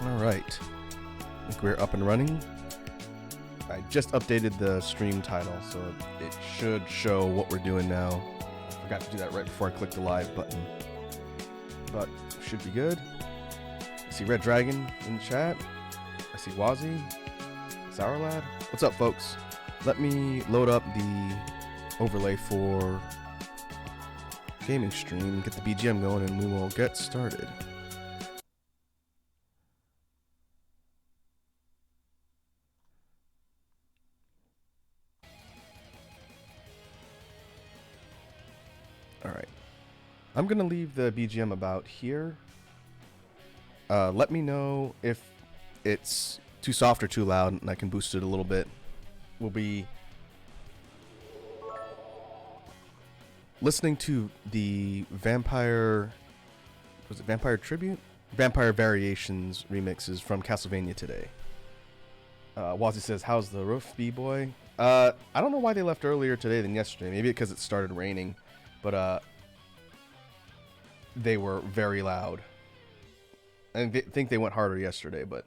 Alright, I think we're up and running. I just updated the stream title, so it should show what we're doing now. I forgot to do that right before I clicked the live button. But should be good. I see Red Dragon in the chat. I see Wazzy. Sour Lad. What's up, folks? Let me load up the overlay for gaming stream, get the BGM going, and we will get started. Alright. I'm going to leave the BGM about here. Let me know if it's too soft or too loud, and I can boost it a little bit. We'll be listening to the Vampire... Was it Vampire Tribute? Vampire Variations remixes from Castlevania today. Wazzy says, how's the roof, B-boy? I don't know why they left earlier today than yesterday. Maybe because it started raining. But they were very loud. I think they went harder yesterday, but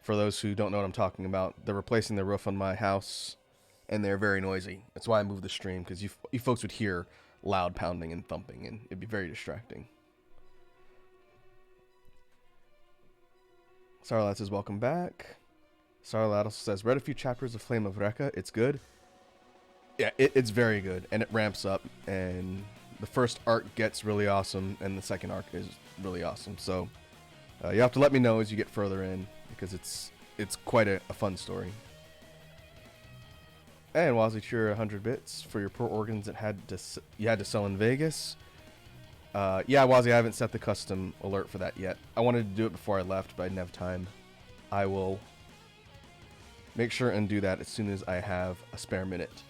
for those who don't know what I'm talking about, they're replacing the roof on my house, and they're very noisy. That's why I moved the stream, because you folks would hear loud pounding and thumping, and it'd be very distracting. Sarlat says, welcome back. Sarlat also says, read a few chapters of Flame of Rekka. It's good. Yeah, it's very good, and it ramps up, and the first arc gets really awesome, and the second arc is really awesome. So you have to let me know as you get further in, because it's quite a fun story. And Wazzy Cheer 100 bits for your pro organs that you had to sell in Vegas. Yeah, Wazzy, I haven't set the custom alert for that yet. I wanted to do it before I left, but I didn't have time. I will make sure and do that as soon as I have a spare minute.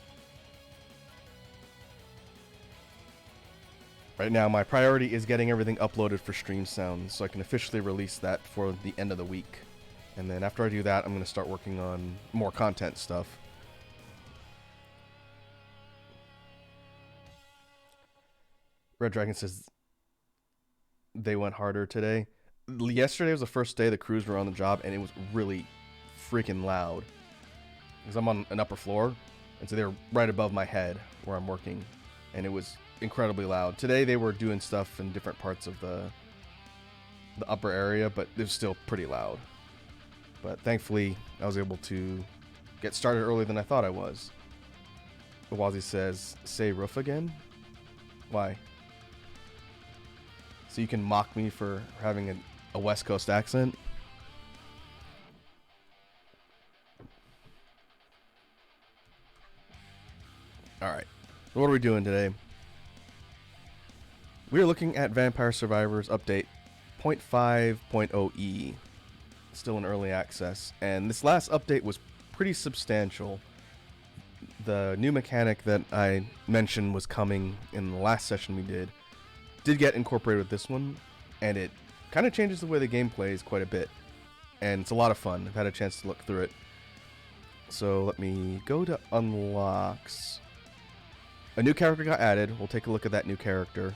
Right now, my priority is getting everything uploaded for Stream Sounds, so I can officially release that before the end of the week. And then after I do that, I'm going to start working on more content stuff. Red Dragon says they went harder today. Yesterday was the first day the crews were on the job, and it was really freaking loud. Because I'm on an upper floor, and so they're right above my head where I'm working, and it was incredibly loud. Today they were doing stuff in different parts of the upper area, but it was still pretty loud. But thankfully, I was able to get started earlier than I thought I was. Wazzy says, say roof again? Why? So you can mock me for having a West Coast accent? Alright, so what are we doing today? We are looking at Vampire Survivors Update 0.5.0e, still in early access, and this last update was pretty substantial. The new mechanic that I mentioned was coming in the last session we did get incorporated with this one, and it kind of changes the way the game plays quite a bit, and it's a lot of fun. I've had a chance to look through it. So let me go to unlocks. A new character got added. We'll take a look at that new character.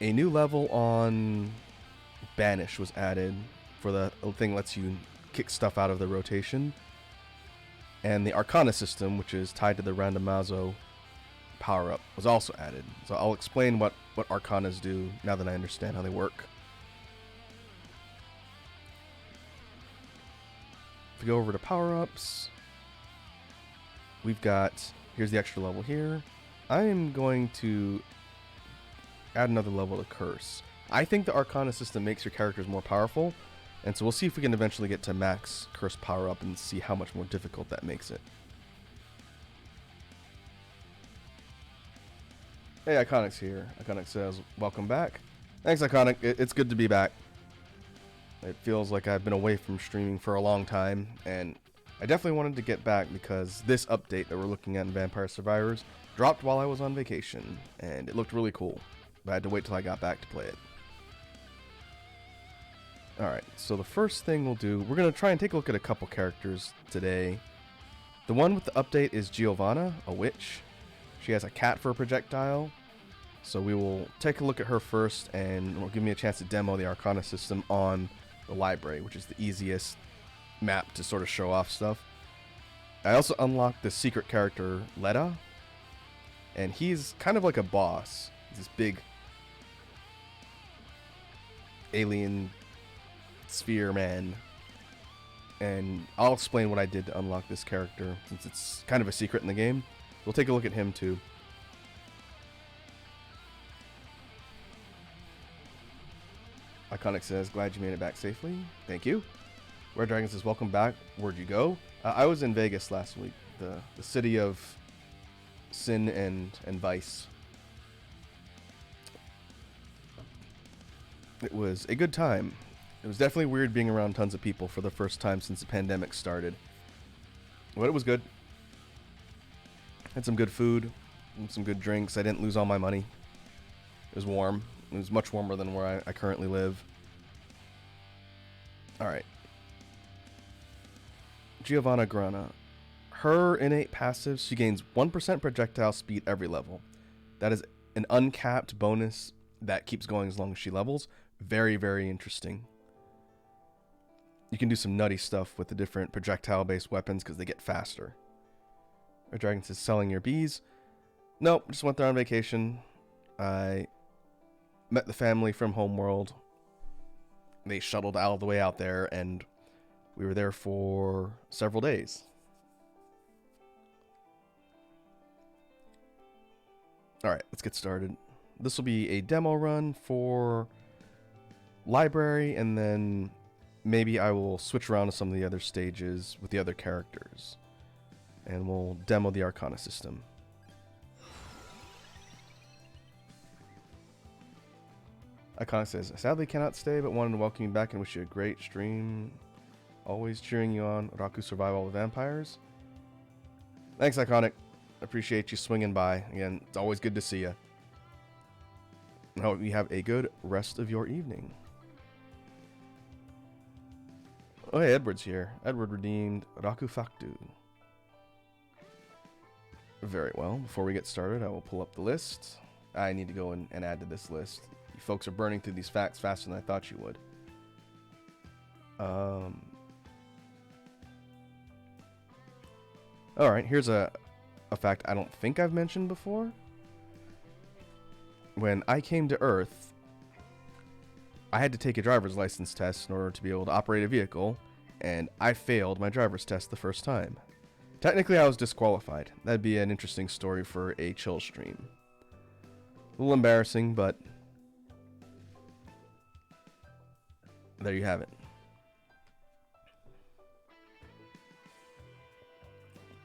A new level on Banish was added for the thing that lets you kick stuff out of the rotation. And the Arcana system, which is tied to the Randomazo power-up, was also added. So I'll explain what Arcanas do now that I understand how they work. If we go over to power-ups, we've got, here's the extra level here. I am going to add another level to Curse. I think the Arcana system makes your characters more powerful, and so we'll see if we can eventually get to max Curse power up and see how much more difficult that makes it. Hey, Iconic's here. Iconic says, welcome back. Thanks, Iconic. It's good to be back. It feels like I've been away from streaming for a long time, and I definitely wanted to get back because this update that we're looking at in Vampire Survivors dropped while I was on vacation, and it looked really cool. But I had to wait till I got back to play it. Alright, so the first thing we'll do, we're going to try and take a look at a couple characters today. The one with the update is Giovanna, a witch. She has a cat for a projectile. So we will take a look at her first, and will give me a chance to demo the Arcana system on the library, which is the easiest map to sort of show off stuff. I also unlocked the secret character Letta, and he's kind of like a boss. He's this big alien sphere man, and I'll explain what I did to unlock this character since it's kind of a secret in the game. We'll take a look at him too. Iconic says, glad you made it back safely. Thank you. Red Dragon says, welcome back. Where'd you go? I was in Vegas last week, the city of sin and vice. It was a good time. It was definitely weird being around tons of people for the first time since the pandemic started. But it was good. Had some good food and some good drinks. I didn't lose all my money. It was warm. It was much warmer than where I currently live. Alright. Giovanna Grana. Her innate passive, she gains 1% projectile speed every level. That is an uncapped bonus that keeps going as long as she levels. Very, very interesting. You can do some nutty stuff with the different projectile-based weapons because they get faster. Red Dragon says, selling your bees. Nope, just went there on vacation. I met the family from Homeworld. They shuttled all the way out there, and we were there for several days. Alright, let's get started. This will be a demo run for library, and then maybe I will switch around to some of the other stages with the other characters. And we'll demo the Arcana system. Iconic says, sadly cannot stay, but wanted to welcome you back and wish you a great stream. Always cheering you on. Raku survive all the vampires. Thanks, Iconic. Appreciate you swinging by. Again, it's always good to see you. I hope you have a good rest of your evening. Oh, hey, Edward's here. Edward redeemed Raku Faktu. Very well. Before we get started, I will pull up the list. I need to go and add to this list. You folks are burning through these facts faster than I thought you would. Alright, here's a fact I don't think I've mentioned before. When I came to Earth, I had to take a driver's license test in order to be able to operate a vehicle, and I failed my driver's test the first time. Technically, I was disqualified. That'd be an interesting story for a chill stream. A little embarrassing, but there you have it.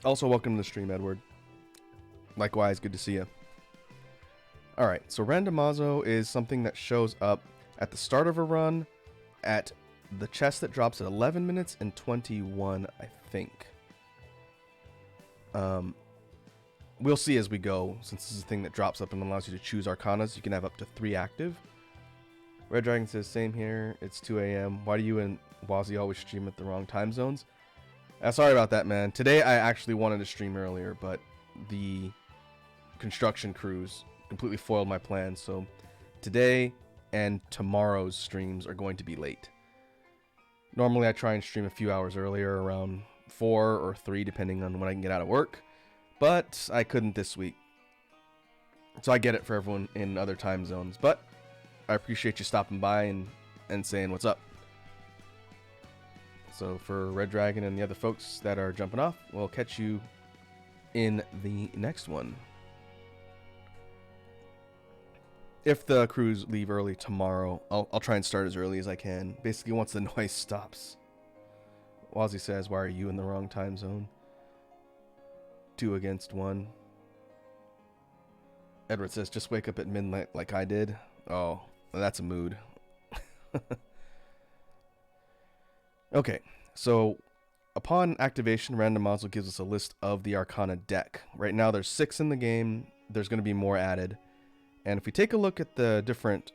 Also, welcome to the stream, Edward. Likewise, good to see you. Alright, so randomazo is something that shows up at the start of a run at the chest that drops at 11 minutes and 21, I think. We'll see as we go, since this is a thing that drops up and allows you to choose arcanas. You can have up to 3 active. Red Dragon says, same here. It's 2 a.m. Why do you and Wazzy always stream at the wrong time zones? Sorry about that, man. Today I actually wanted to stream earlier, but the construction crews completely foiled my plans. So today and tomorrow's streams are going to be late. Normally I try and stream a few hours earlier, around 4 or 3, depending on when I can get out of work. But I couldn't this week. So I get it for everyone in other time zones. But I appreciate you stopping by and saying what's up. So for Red Dragon and the other folks that are jumping off, we'll catch you in the next one. If the crews leave early tomorrow, I'll try and start as early as I can. Basically, once the noise stops. Wazzy says, why are you in the wrong time zone? 2 against 1. Edward says, just wake up at midnight like I did. Oh, that's a mood. Okay, so upon activation, randomazo gives us a list of the Arcana deck. Right now there's 6 in the game. There's going to be more added. And if we take a look at the different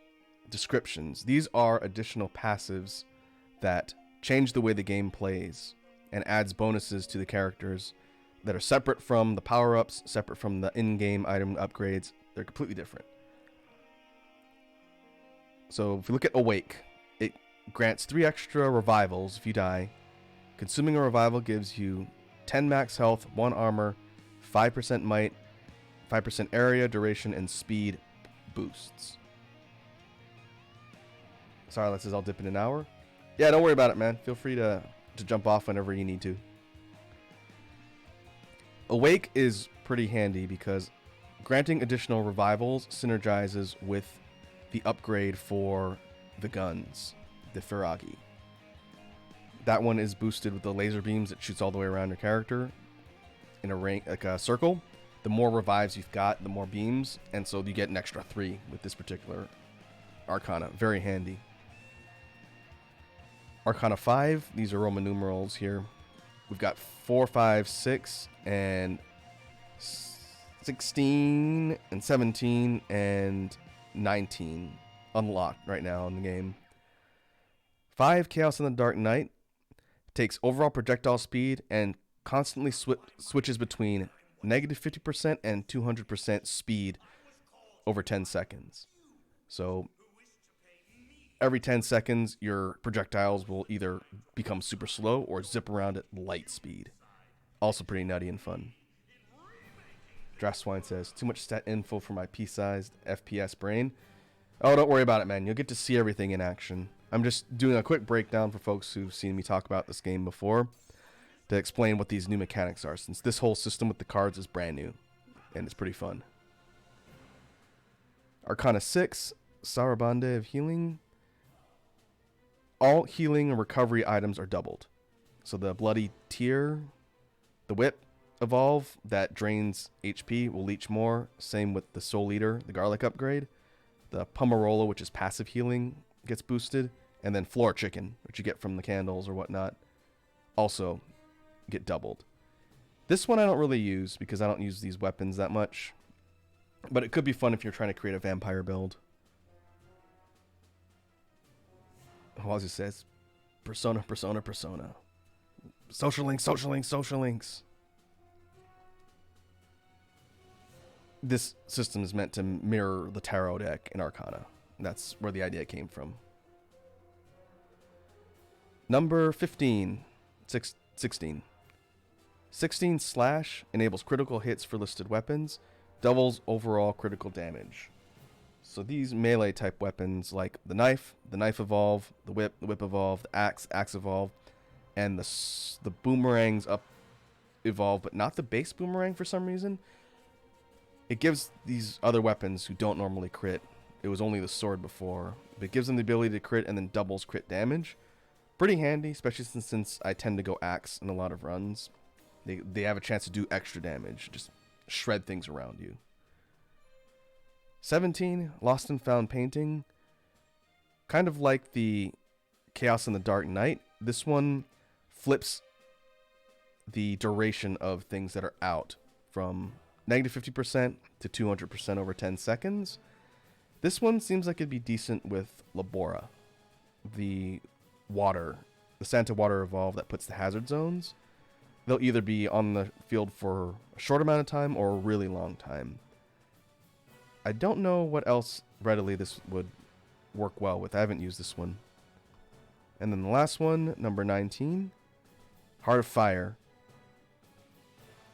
descriptions, these are additional passives that change the way the game plays and adds bonuses to the characters that are separate from the power-ups, separate from the in-game item upgrades. They're completely different. So if you look at Awake, it grants 3 extra revivals if you die. Consuming a revival gives you 10 max health, 1 armor, 5% might, 5% area, duration, and speed boosts. Sorry, that says I'll dip in an hour. Yeah, don't worry about it, man. Feel free to jump off whenever you need to. Awake is pretty handy because granting additional revivals synergizes with the upgrade for the guns, the Firagi. That one is boosted with the laser beams that shoots all the way around your character in a ring, like a circle. The more revives you've got, the more beams, and so you get an extra 3 with this particular Arcana. Very handy. Arcana 5, these are Roman numerals here. We've got 4, 5, 6, and 16, and 17, and 19 unlocked right now in the game. 5, Chaos in the Dark Knight, takes overall projectile speed and constantly switches between negative 50% and 200% speed over 10 seconds. So every 10 seconds, your projectiles will either become super slow or zip around at light speed. Also pretty nutty and fun. Draftswine says, too much stat info for my pea-sized FPS brain. Oh, don't worry about it, man. You'll get to see everything in action. I'm just doing a quick breakdown for folks who've seen me talk about this game before to explain what these new mechanics are, since this whole system with the cards is brand new, and it's pretty fun. Arcana 6, Sarabande of Healing. All healing and recovery items are doubled. So the Bloody Tear, the Whip evolve that drains HP will leech more. Same with the Soul Eater, the Garlic upgrade. The Pomarola, which is passive healing, gets boosted. And then Floor Chicken, which you get from the candles or whatnot, also get doubled. This one I don't really use because I don't use these weapons that much. But it could be fun if you're trying to create a vampire build. As it says, persona, persona, persona. Social links, social links, social links. This system is meant to mirror the tarot deck in Arcana. That's where the idea came from. Number 15. 16. 16 slash enables critical hits for listed weapons. Doubles overall critical damage. So these melee type weapons like the knife evolve, the whip evolve, the axe evolve, and the boomerangs up evolve, but not the base boomerang for some reason. It gives these other weapons who don't normally crit, it was only the sword before, but it gives them the ability to crit and then doubles crit damage. Pretty handy, especially since I tend to go axe in a lot of runs. They have a chance to do extra damage, just shred things around you. 17, Lost and Found Painting. Kind of like the Chaos in the Dark Knight, this one flips the duration of things that are out from negative 50% to 200% over 10 seconds. This one seems like it'd be decent with Labora, the Santa Water evolve that puts the hazard zones. They'll either be on the field for a short amount of time or a really long time. I don't know what else readily this would work well with. I haven't used this one. And then the last one, number 19, Heart of Fire.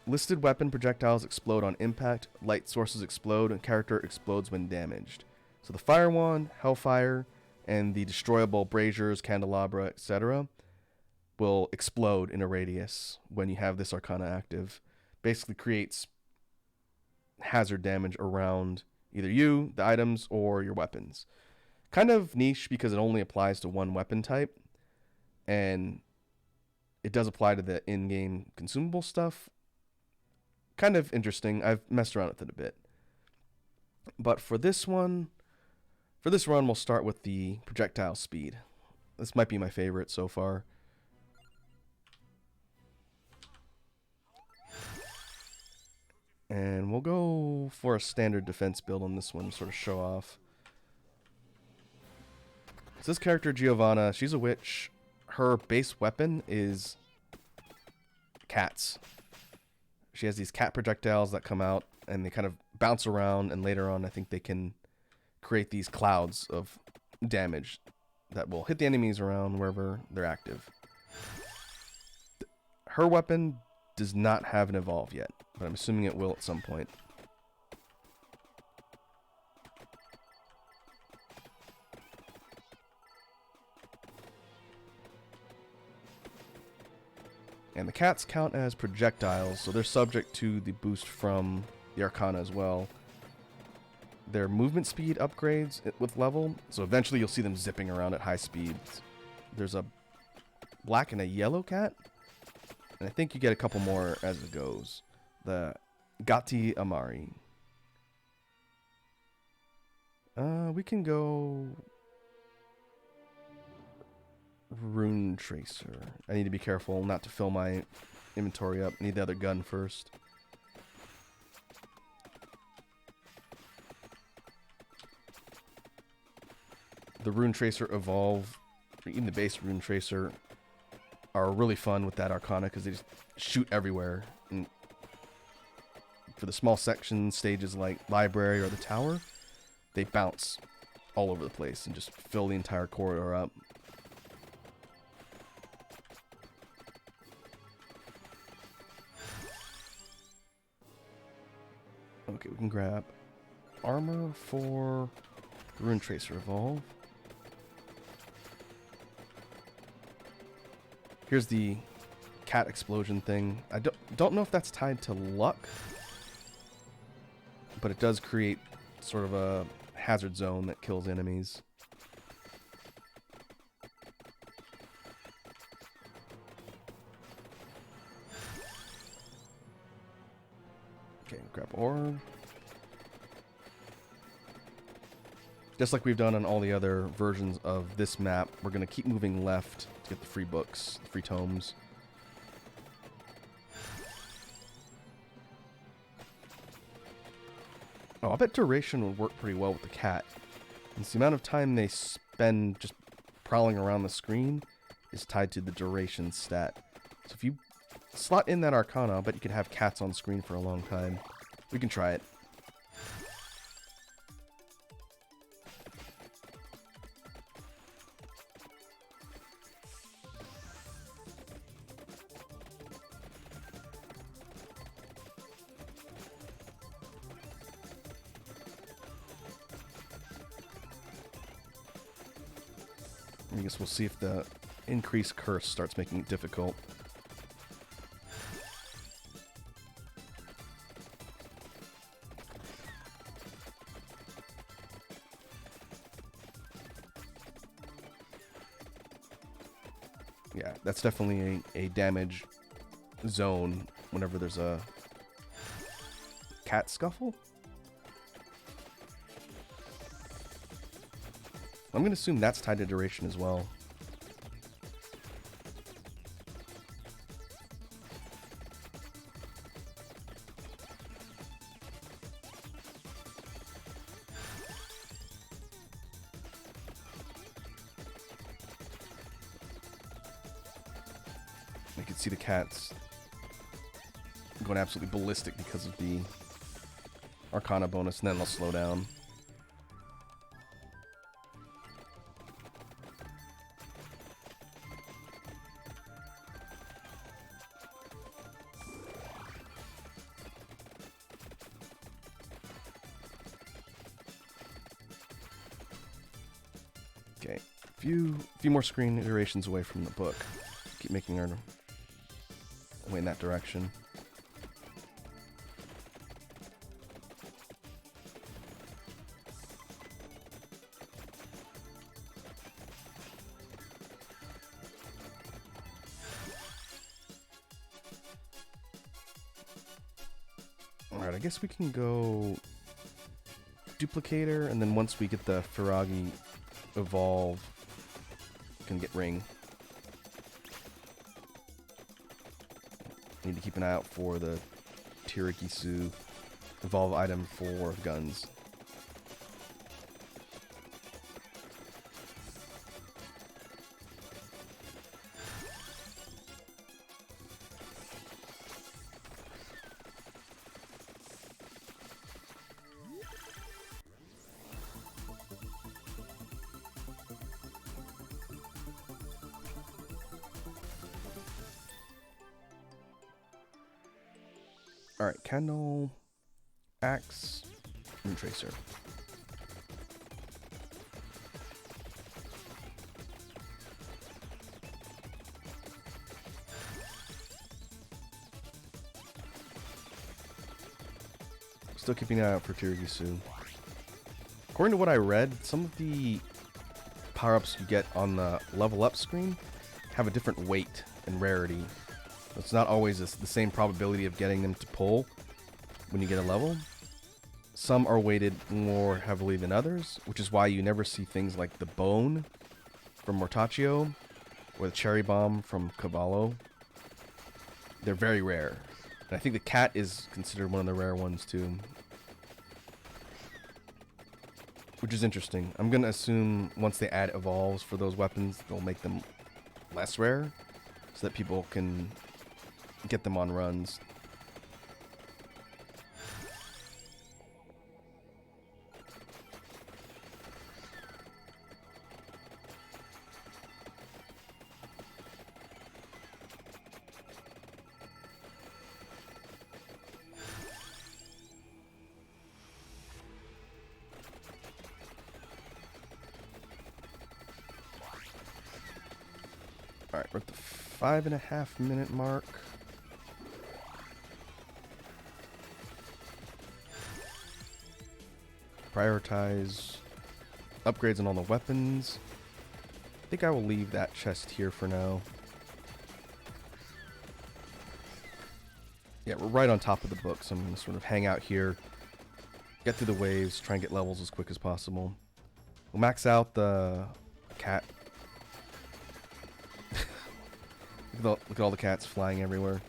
Listed weapon projectiles explode on impact, light sources explode, and character explodes when damaged. So the Fire Wand, Hellfire, and the destroyable braziers, candelabra, etc. will explode in a radius when you have this Arcana active. Basically creates hazard damage around either you, the items, or your weapons. Kind of niche because it only applies to one weapon type, and it does apply to the in-game consumable stuff. Kind of interesting. I've messed around with it a bit. But for this run, we'll start with the projectile speed. This might be my favorite so far. And we'll go for a standard defense build on this one, sort of show off. So this character, Giovanna, she's a witch. Her base weapon is cats. She has these cat projectiles that come out, and they kind of bounce around, and later on I think they can create these clouds of damage that will hit the enemies around wherever they're active. Her weapon does not have an evolve yet, but I'm assuming it will at some point. And the cats count as projectiles, so they're subject to the boost from the Arcana as well. Their movement speed upgrades with level, so eventually you'll see them zipping around at high speeds. There's a black and a yellow cat, and I think you get a couple more as it goes. The Gati Amari. We can go Rune Tracer. I need to be careful not to fill my inventory up. I need the other gun first. The Rune Tracer Evolve, or even the base Rune Tracer, are really fun with that Arcana because they just shoot everywhere. And for the small section stages like Library or the Tower, they bounce all over the place and just fill the entire corridor up. Okay, we can grab armor for Rune Tracer Evolve. Here's the cat explosion thing. I don't know if that's tied to luck, but it does create sort of a hazard zone that kills enemies. Okay, grab orb. Just like we've done on all the other versions of this map, we're going to keep moving left to get the free books, the free tomes. Oh, I bet duration would work pretty well with the cat. And the amount of time they spend just prowling around the screen is tied to the duration stat. So if you slot in that Arcana, I bet you could have cats on screen for a long time. We can try it. I guess we'll see if the increased curse starts making it difficult. Yeah, that's definitely a damage zone whenever there's a cat scuffle. I'm going to assume that's tied to duration as well. You can see the cats going absolutely ballistic because of the Arcana bonus, and then they'll slow down. Okay, a few more screen iterations away from the book. Keep making our way in that direction. Alright, I guess we can go Duplicator, and then once we get the Firagi Evolve, we can get Ring. Need to keep an eye out for the Tirikisu Evolve item for guns. Alright, candle, axe, and tracer. Still keeping an eye out for Tirigisu. According to what I read, some of the power-ups you get on the level up screen have a different weight and rarity. It's not always the same probability of getting them to pull when you get a level. Some are weighted more heavily than others, which is why you never see things like the bone from Mortaccio or the cherry bomb from Cavallo. They're very rare. And I think the cat is considered one of the rare ones too. Which is interesting. I'm going to assume once they add evolves for those weapons, they'll make them less rare so that people can get them on runs. Alright, we're at the 5.5 minute mark. Prioritize upgrades on all the weapons. I think I will leave that chest here for now. Yeah, we're right on top of the book, so I'm going to sort of hang out here, get through the waves, try and get levels as quick as possible. We'll max out the cat. Look at all the cats flying everywhere.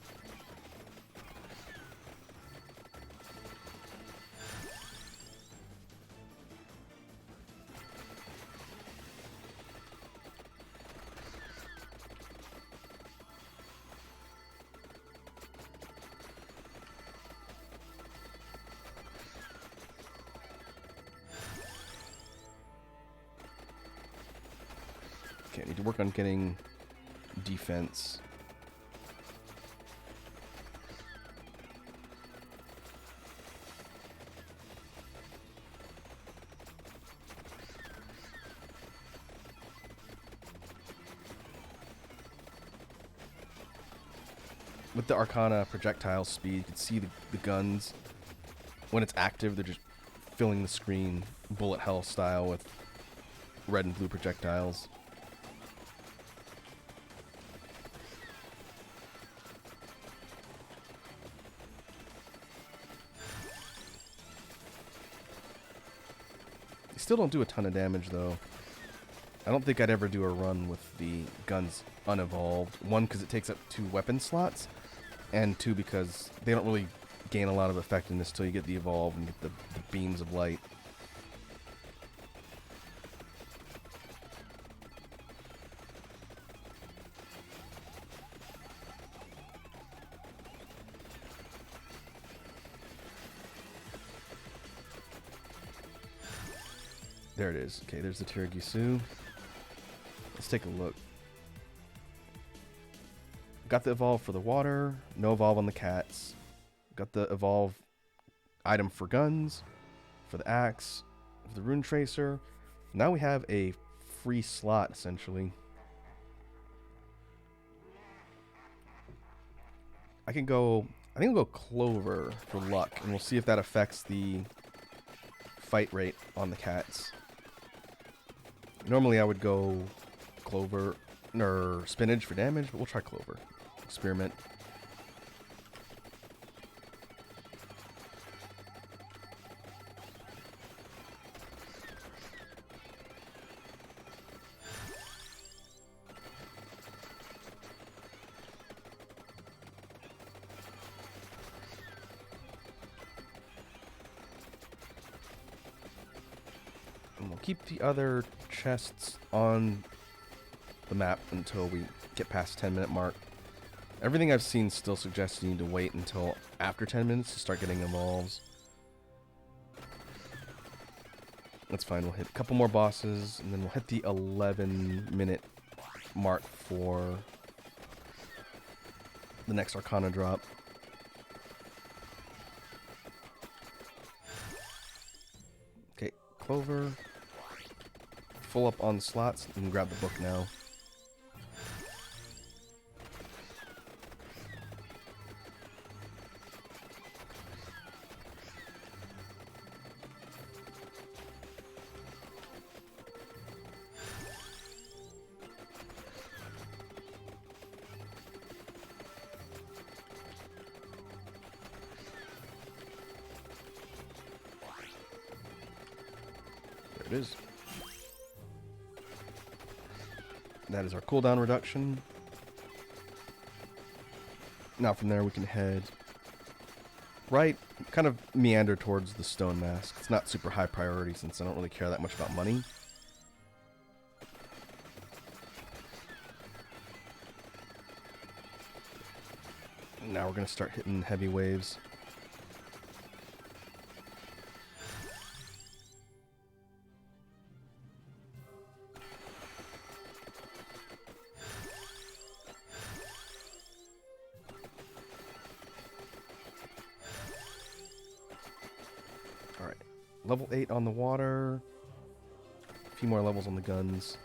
Okay, I need to work on getting defense. With the Arcana projectile speed, you can see the guns. When it's active, they're just filling the screen bullet hell style with red and blue projectiles. They still don't do a ton of damage, though. I don't think I'd ever do a run with the guns unevolved. One, because it takes up 2 weapon slots, and 2, because they don't really gain a lot of effectiveness until you get the evolve and get the beams of light. There it is. Okay, there's the Tirigisu. Let's take a look. Got the evolve for the water. No evolve on the cats. Got the evolve item for guns. For the axe. For the rune tracer. Now we have a free slot, essentially. I think I'll go Clover for luck. And we'll see if that affects the fight rate on the cats. Normally I would go Clover or Spinach for damage, but we'll try Clover. Experiment. And we'll keep the other chests on the map until we get past 10-minute mark. Everything I've seen still suggests you need to wait until after 10 minutes to start getting evolves. That's fine, we'll hit a couple more bosses, and then we'll hit the 11-minute mark for the next Arcana drop. clover. Full up on slots. You can grab the book now. There it is. That is our cooldown reduction. Now from there we can head right, kind of meander towards the stone mask. It's not super high priority since I don't really care that much about money. Now we're going to start hitting heavy waves. Alright, level 8 on the water. A few more levels on the guns.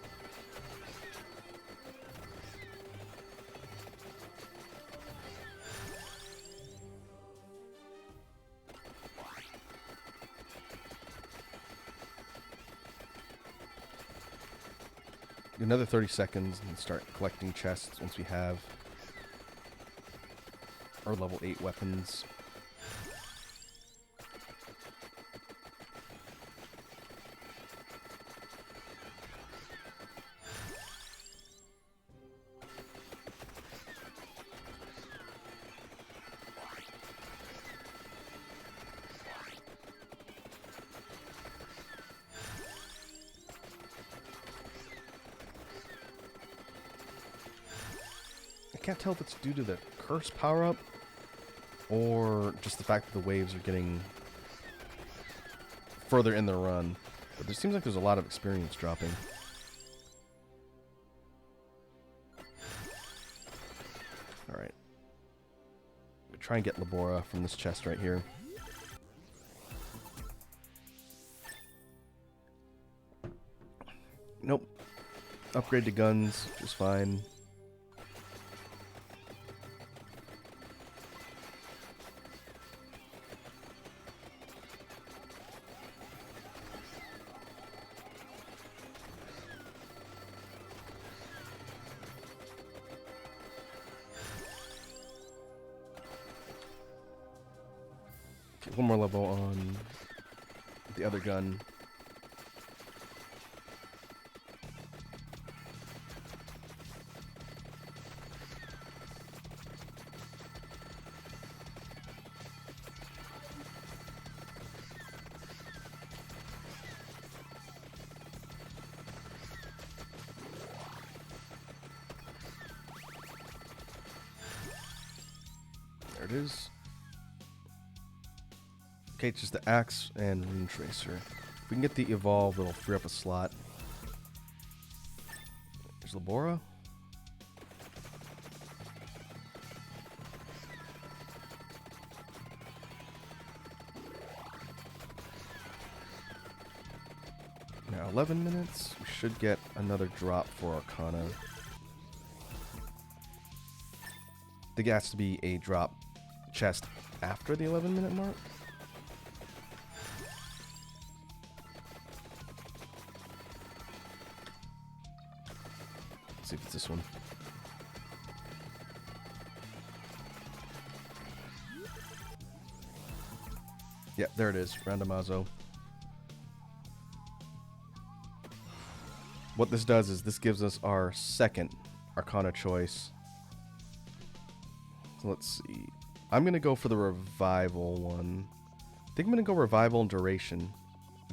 Another 30 seconds and start collecting chests once we have our level 8 weapons. I can't tell if it's due to the curse power-up or just the fact that the waves are getting further in the run. But there seems like there's a lot of experience dropping. Alright. Try and get Labora from this chest right here. Nope. Upgrade to guns, which is fine. Okay, one more level on the other gun. There it is. Okay, it's just the axe and rune tracer. If we can get the evolve, it'll free up a slot. There's Labora. Now 11 minutes. We should get another drop for Arcana. I think it has to be a drop chest after the 11-minute mark. Let's see if it's this one. Yeah, there it is. Randomazo. What this does is this gives us our second Arcana choice. So let's see. I'm going to go for the revival one. I think I'm going to go revival and duration.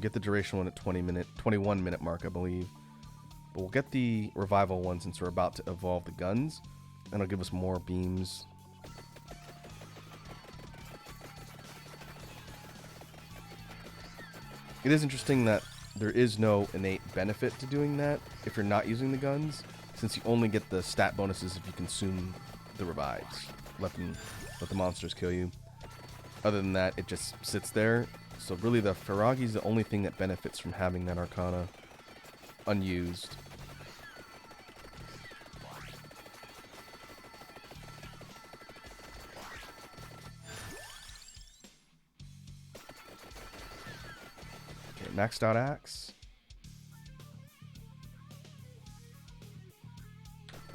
Get the duration one at 21 minute mark, I believe. But we'll get the revival one since we're about to evolve the guns. And it'll give us more beams. It is interesting that there is no innate benefit to doing that if you're not using the guns, since you only get the stat bonuses if you consume the revives. Let the monsters kill you. Other than that, it just sits there. So really the Feragi is the only thing that benefits from having that Arcana unused. Okay, maxed out axe.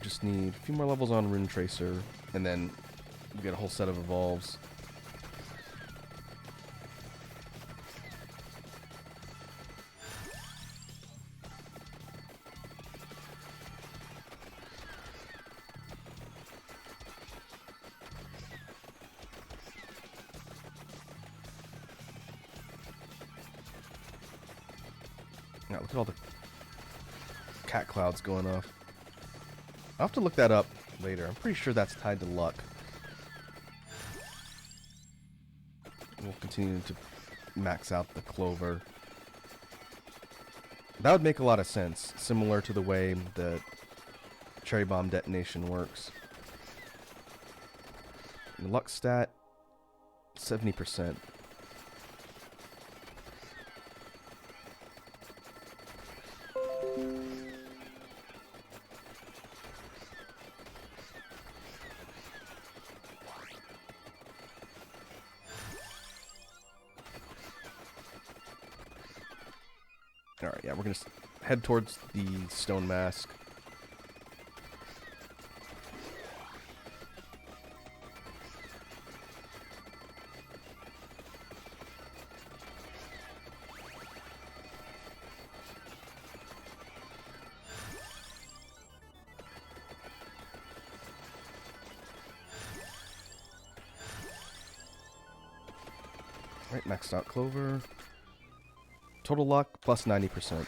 Just need a few more levels on Rune Tracer, and then we get a whole set of evolves. Now look at all the cat clouds going off. I'll have to look that up later. I'm pretty sure that's tied to luck. We'll continue to max out the clover. That would make a lot of sense, similar to the way the cherry bomb detonation works. The luck stat, 70%. Alright, yeah, we're gonna head towards the stone mask. Alright, maxed out clover. Total luck plus 90%.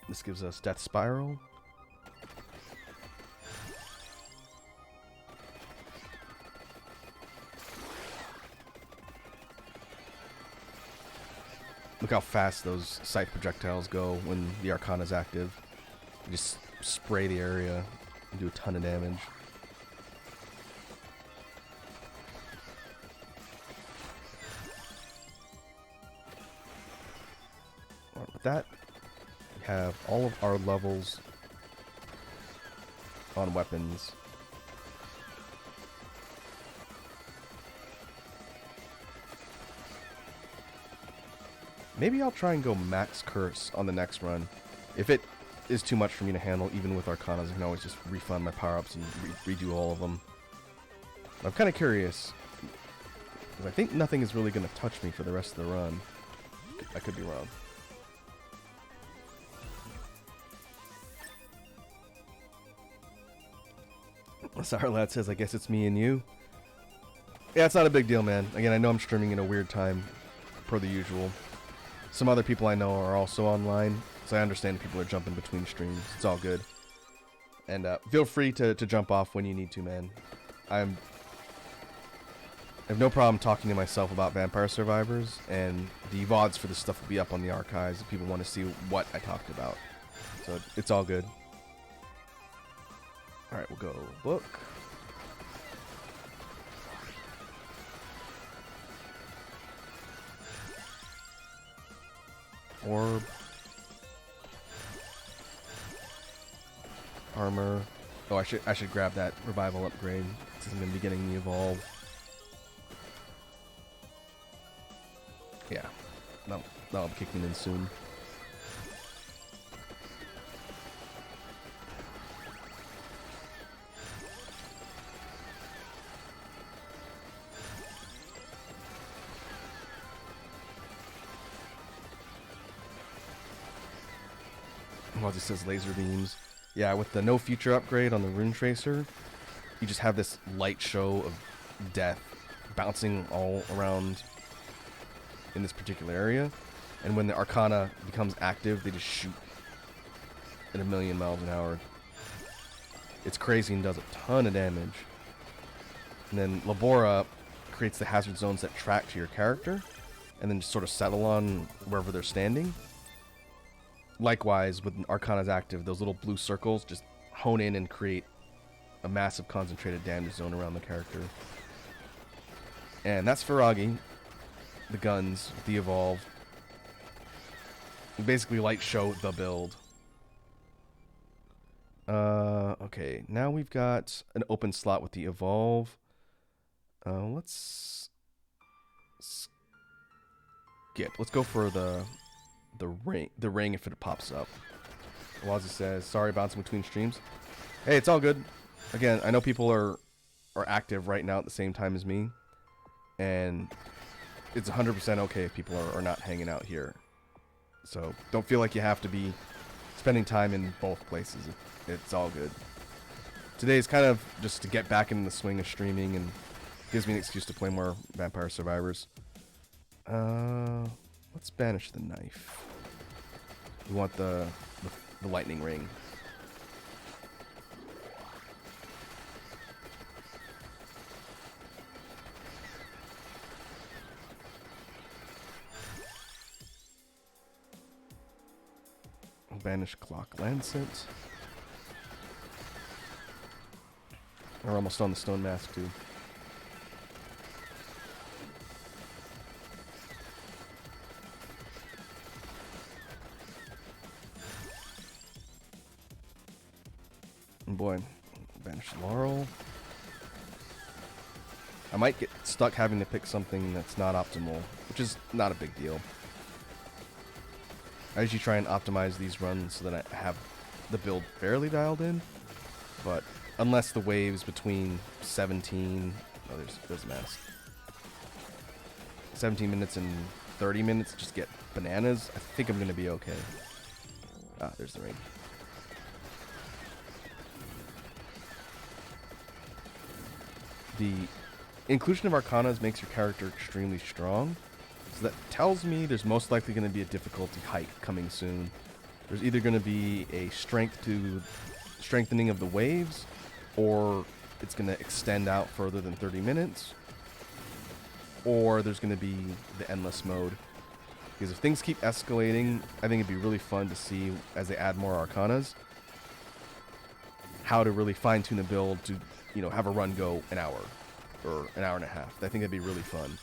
This gives us Death Spiral. Look how fast those scythe projectiles go when the Arcana is active. You just spray the area and do a ton of damage. With that, we have all of our levels on weapons. Maybe I'll try and go max curse on the next run. If it is too much for me to handle, even with Arcanas, I can always just refund my power-ups and redo all of them. But I'm kind of curious, because I think nothing is really going to touch me for the rest of the run. I could be wrong. Sour Lad says, I guess it's me and you. Yeah, it's not a big deal, man. Again, I know I'm streaming in a weird time, per the usual. Some other people I know are also online, so I understand people are jumping between streams. It's all good. And feel free to jump off when you need to, man. I have no problem talking to myself about Vampire Survivors, and the VODs for this stuff will be up on the archives if people want to see what I talked about. So it's all good. Alright, we'll go book. Orb. Armor. Oh, I should grab that revival upgrade since I'm going to be getting the evolve. Yeah, that'll be kicking in soon. Well, it just says laser beams. Yeah, with the no future upgrade on the Rune Tracer, you just have this light show of death bouncing all around in this particular area. And when the Arcana becomes active, they just shoot at 1,000,000 miles an hour. It's crazy and does a ton of damage. And then Labora creates the hazard zones that track to your character and then just sort of settle on wherever they're standing. Likewise, with Arcana's active, those little blue circles just hone in and create a massive concentrated damage zone around the character. And that's Ferragi, the guns, the evolve. Basically, light show the build. Okay, now we've got an open slot with the evolve. Let's skip. Let's go for the ring. The ring if it pops up. Wazi says, "Sorry, bouncing between streams." Hey, it's all good. Again, I know people are active right now at the same time as me, and it's 100% okay if people are not hanging out here. So don't feel like you have to be spending time in both places. It's all good. Today is kind of just to get back in the swing of streaming and gives me an excuse to play more Vampire Survivors. Let's banish the knife. We want the lightning ring. Banish clock lancet. We're almost on the stone mask too. And boy, banish Laurel. I might get stuck having to pick something that's not optimal, which is not a big deal. I usually try and optimize these runs so that I have the build fairly dialed in, but unless the waves between 17, oh, there's a mask. 17 minutes and 30 minutes just get bananas, I think I'm gonna be okay. Ah, there's the ring. The inclusion of Arcanas makes your character extremely strong. So that tells me there's most likely going to be a difficulty hike coming soon. There's either going to be a strengthening of the waves, or it's going to extend out further than 30 minutes, or there's going to be the endless mode. Because if things keep escalating, I think it'd be really fun to see, as they add more Arcanas, how to really fine-tune a build to, you know, have a run go an hour or an hour and a half. I think that'd be really fun.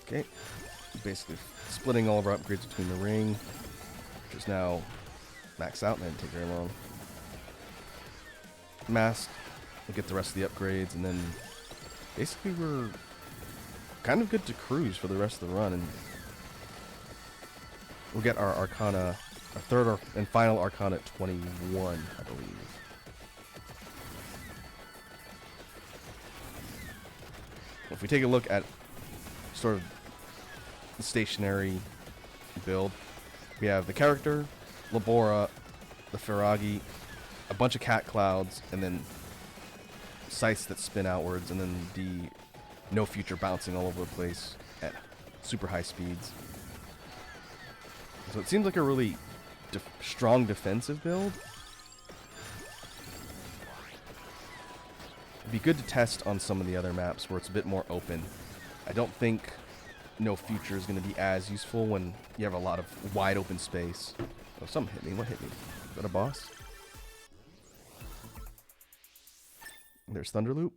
Okay, basically splitting all of our upgrades between the ring, which is now maxed out and didn't take very long. Mask, we'll get the rest of the upgrades, and then basically we're kind of good to cruise for the rest of the run, and we'll get our Arcana, our third and final Arcana at 21, I believe. If we take a look at sort of the stationary build, we have the character, Labora, the Ferragi, a bunch of cat clouds, and then scythes that spin outwards, and then the no future bouncing all over the place at super high speeds. So it seems like a really strong defensive build. It'd be good to test on some of the other maps where it's a bit more open. I don't think no future is going to be as useful when you have a lot of wide open space. Oh, something hit me. What hit me? Is that a boss? There's Thunderloop.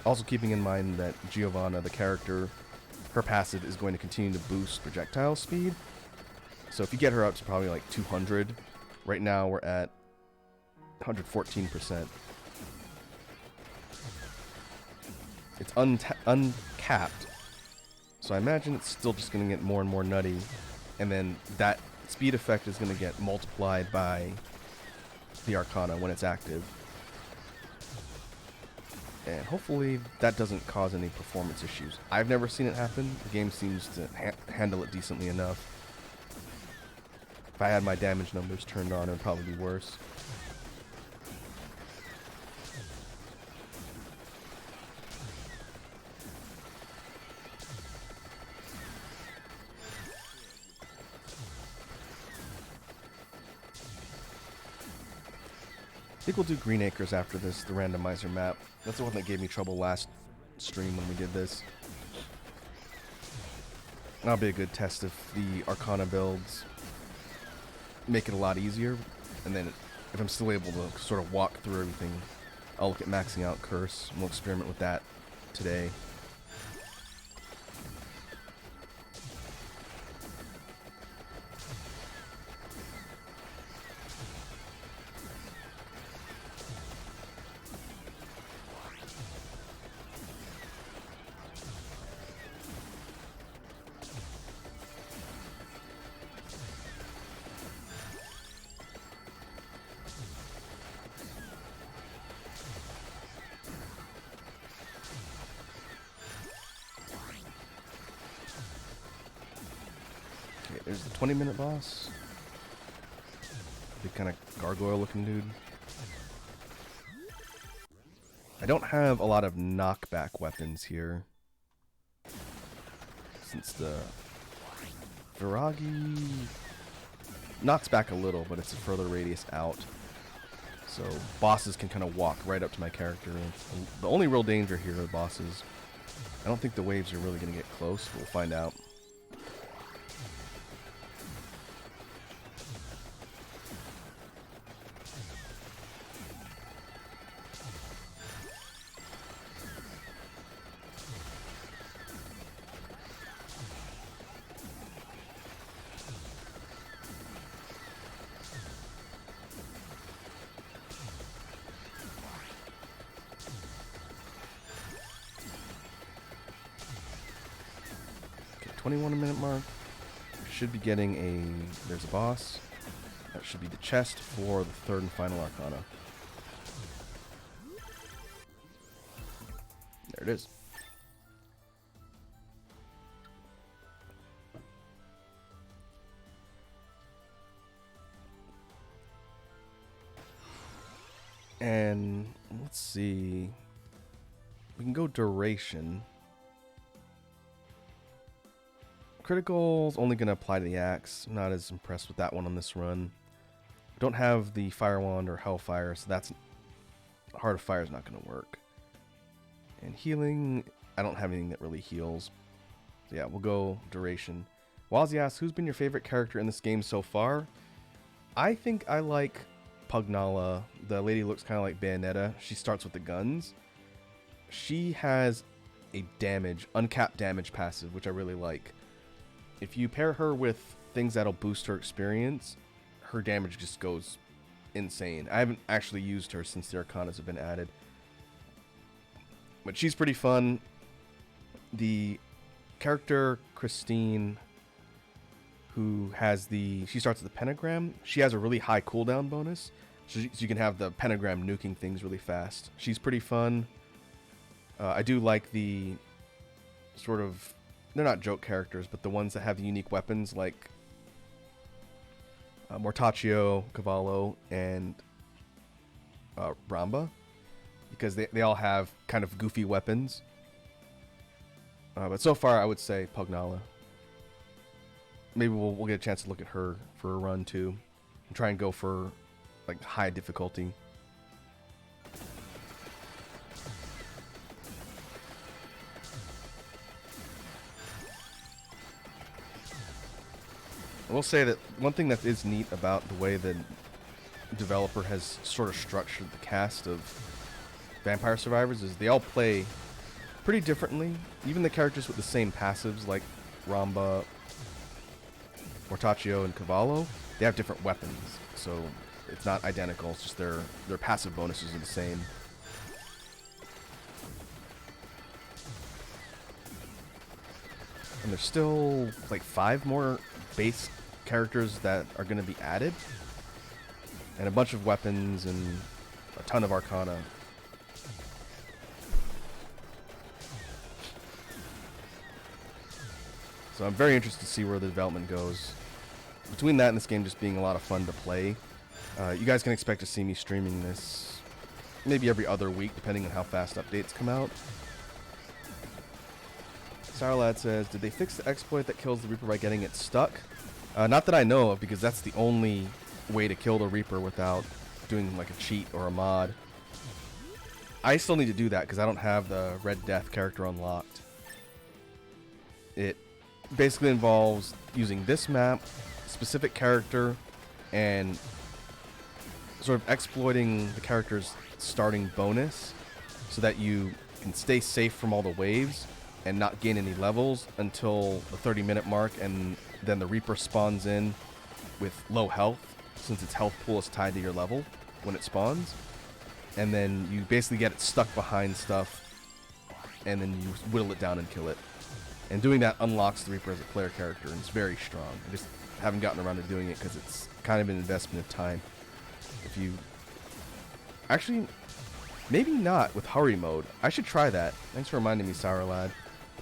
Also keeping in mind that Giovanna, the character, her passive is going to continue to boost projectile speed. So if you get her up to probably like 200, right now we're at 114%. It's uncapped, so I imagine it's still just going to get more and more nutty, and then that speed effect is going to get multiplied by the Arcana when it's active. And hopefully that doesn't cause any performance issues. I've never seen it happen. The game seems to handle it decently enough. If I had my damage numbers turned on, it would probably be worse. I think we'll do Green Acres after this, the randomizer map. That's the one that gave me trouble last stream when we did this. That'll be a good test if the Arcana builds make it a lot easier. And then if I'm still able to sort of walk through everything, I'll look at maxing out Curse, and we'll experiment with that today. There's the 20-minute boss. Big kind of gargoyle-looking dude. I don't have a lot of knockback weapons here, since the Viragi knocks back a little, but it's a further radius out. So bosses can kind of walk right up to my character. The only real danger here are the bosses. I don't think the waves are really going to get close. We'll find out. Okay, 21-minute mark. Should be getting a... There's a boss. That should be the chest for the third and final Arcana. There it is. And let's see. We can go duration. Critical's only going to apply to the axe. I'm not as impressed with that one on this run. I don't have the Fire Wand or Hellfire, so that's... Heart of Fire is not going to work. And healing, I don't have anything that really heals. So yeah, we'll go duration. Wazzy asks, who's been your favorite character in this game so far? I think I like Pugnala. The lady looks kind of like Bayonetta. She starts with the guns. She has a uncapped damage passive, which I really like. If you pair her with things that'll boost her experience, her damage just goes insane. I haven't actually used her since the Arcanas have been added. But she's pretty fun. The character Christine, who has she starts with the pentagram. She has a really high cooldown bonus, so you can have the pentagram nuking things really fast. She's pretty fun. I do like the sort of, they're not joke characters, but the ones that have the unique weapons like Mortaccio, Cavallo, and Ramba, because they all have kind of goofy weapons. But so far, I would say Pugnala. Maybe we'll get a chance to look at her for a run too, and try and go for like high difficulty. I will say that one thing that is neat about the way the developer has sort of structured the cast of Vampire Survivors is they all play pretty differently. Even the characters with the same passives like Ramba, Mortaccio, and Cavallo, they have different weapons. So it's not identical, it's just their passive bonuses are the same. And there's still like 5 more base characters that are going to be added, and a bunch of weapons and a ton of Arcana. So I'm very interested to see where the development goes. Between that and this game just being a lot of fun to play, you guys can expect to see me streaming this maybe every other week, depending on how fast updates come out. Sourlad says, did they fix the exploit that kills the Reaper by getting it stuck? Not that I know of, because that's the only way to kill the Reaper without doing like a cheat or a mod. I still need to do that because I don't have the Red Death character unlocked. It basically involves using this map, specific character, and sort of exploiting the character's starting bonus so that you can stay safe from all the waves and not gain any levels until the 30-minute mark, and then the Reaper spawns in with low health since its health pool is tied to your level when it spawns. And then you basically get it stuck behind stuff, and then you whittle it down and kill it. And doing that unlocks the Reaper as a player character, and it's very strong. I just haven't gotten around to doing it because it's kind of an investment of time. If you... Actually, maybe not with hurry mode. I should try that. Thanks for reminding me, Sour Lad.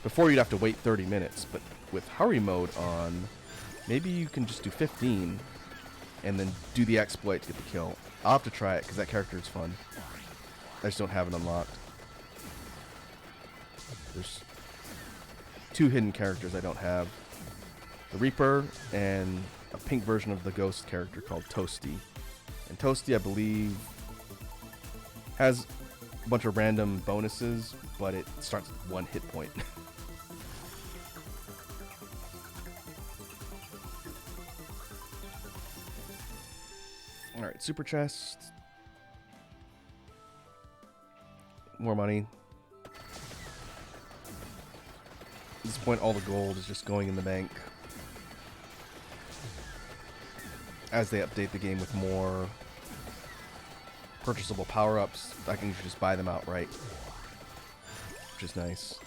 Before you'd have to wait 30 minutes, but with hurry mode on, maybe you can just do 15 and then do the exploit to get the kill. I'll have to try it because that character is fun. I just don't have it unlocked. There's 2 hidden characters I don't have. The Reaper and a pink version of the Ghost character called Toasty. And Toasty, I believe, has a bunch of random bonuses, but it starts with 1 hit point. Alright, super chest. More money. At this point, all the gold is just going in the bank. As they update the game with more purchasable power-ups, I can just buy them outright, which is nice.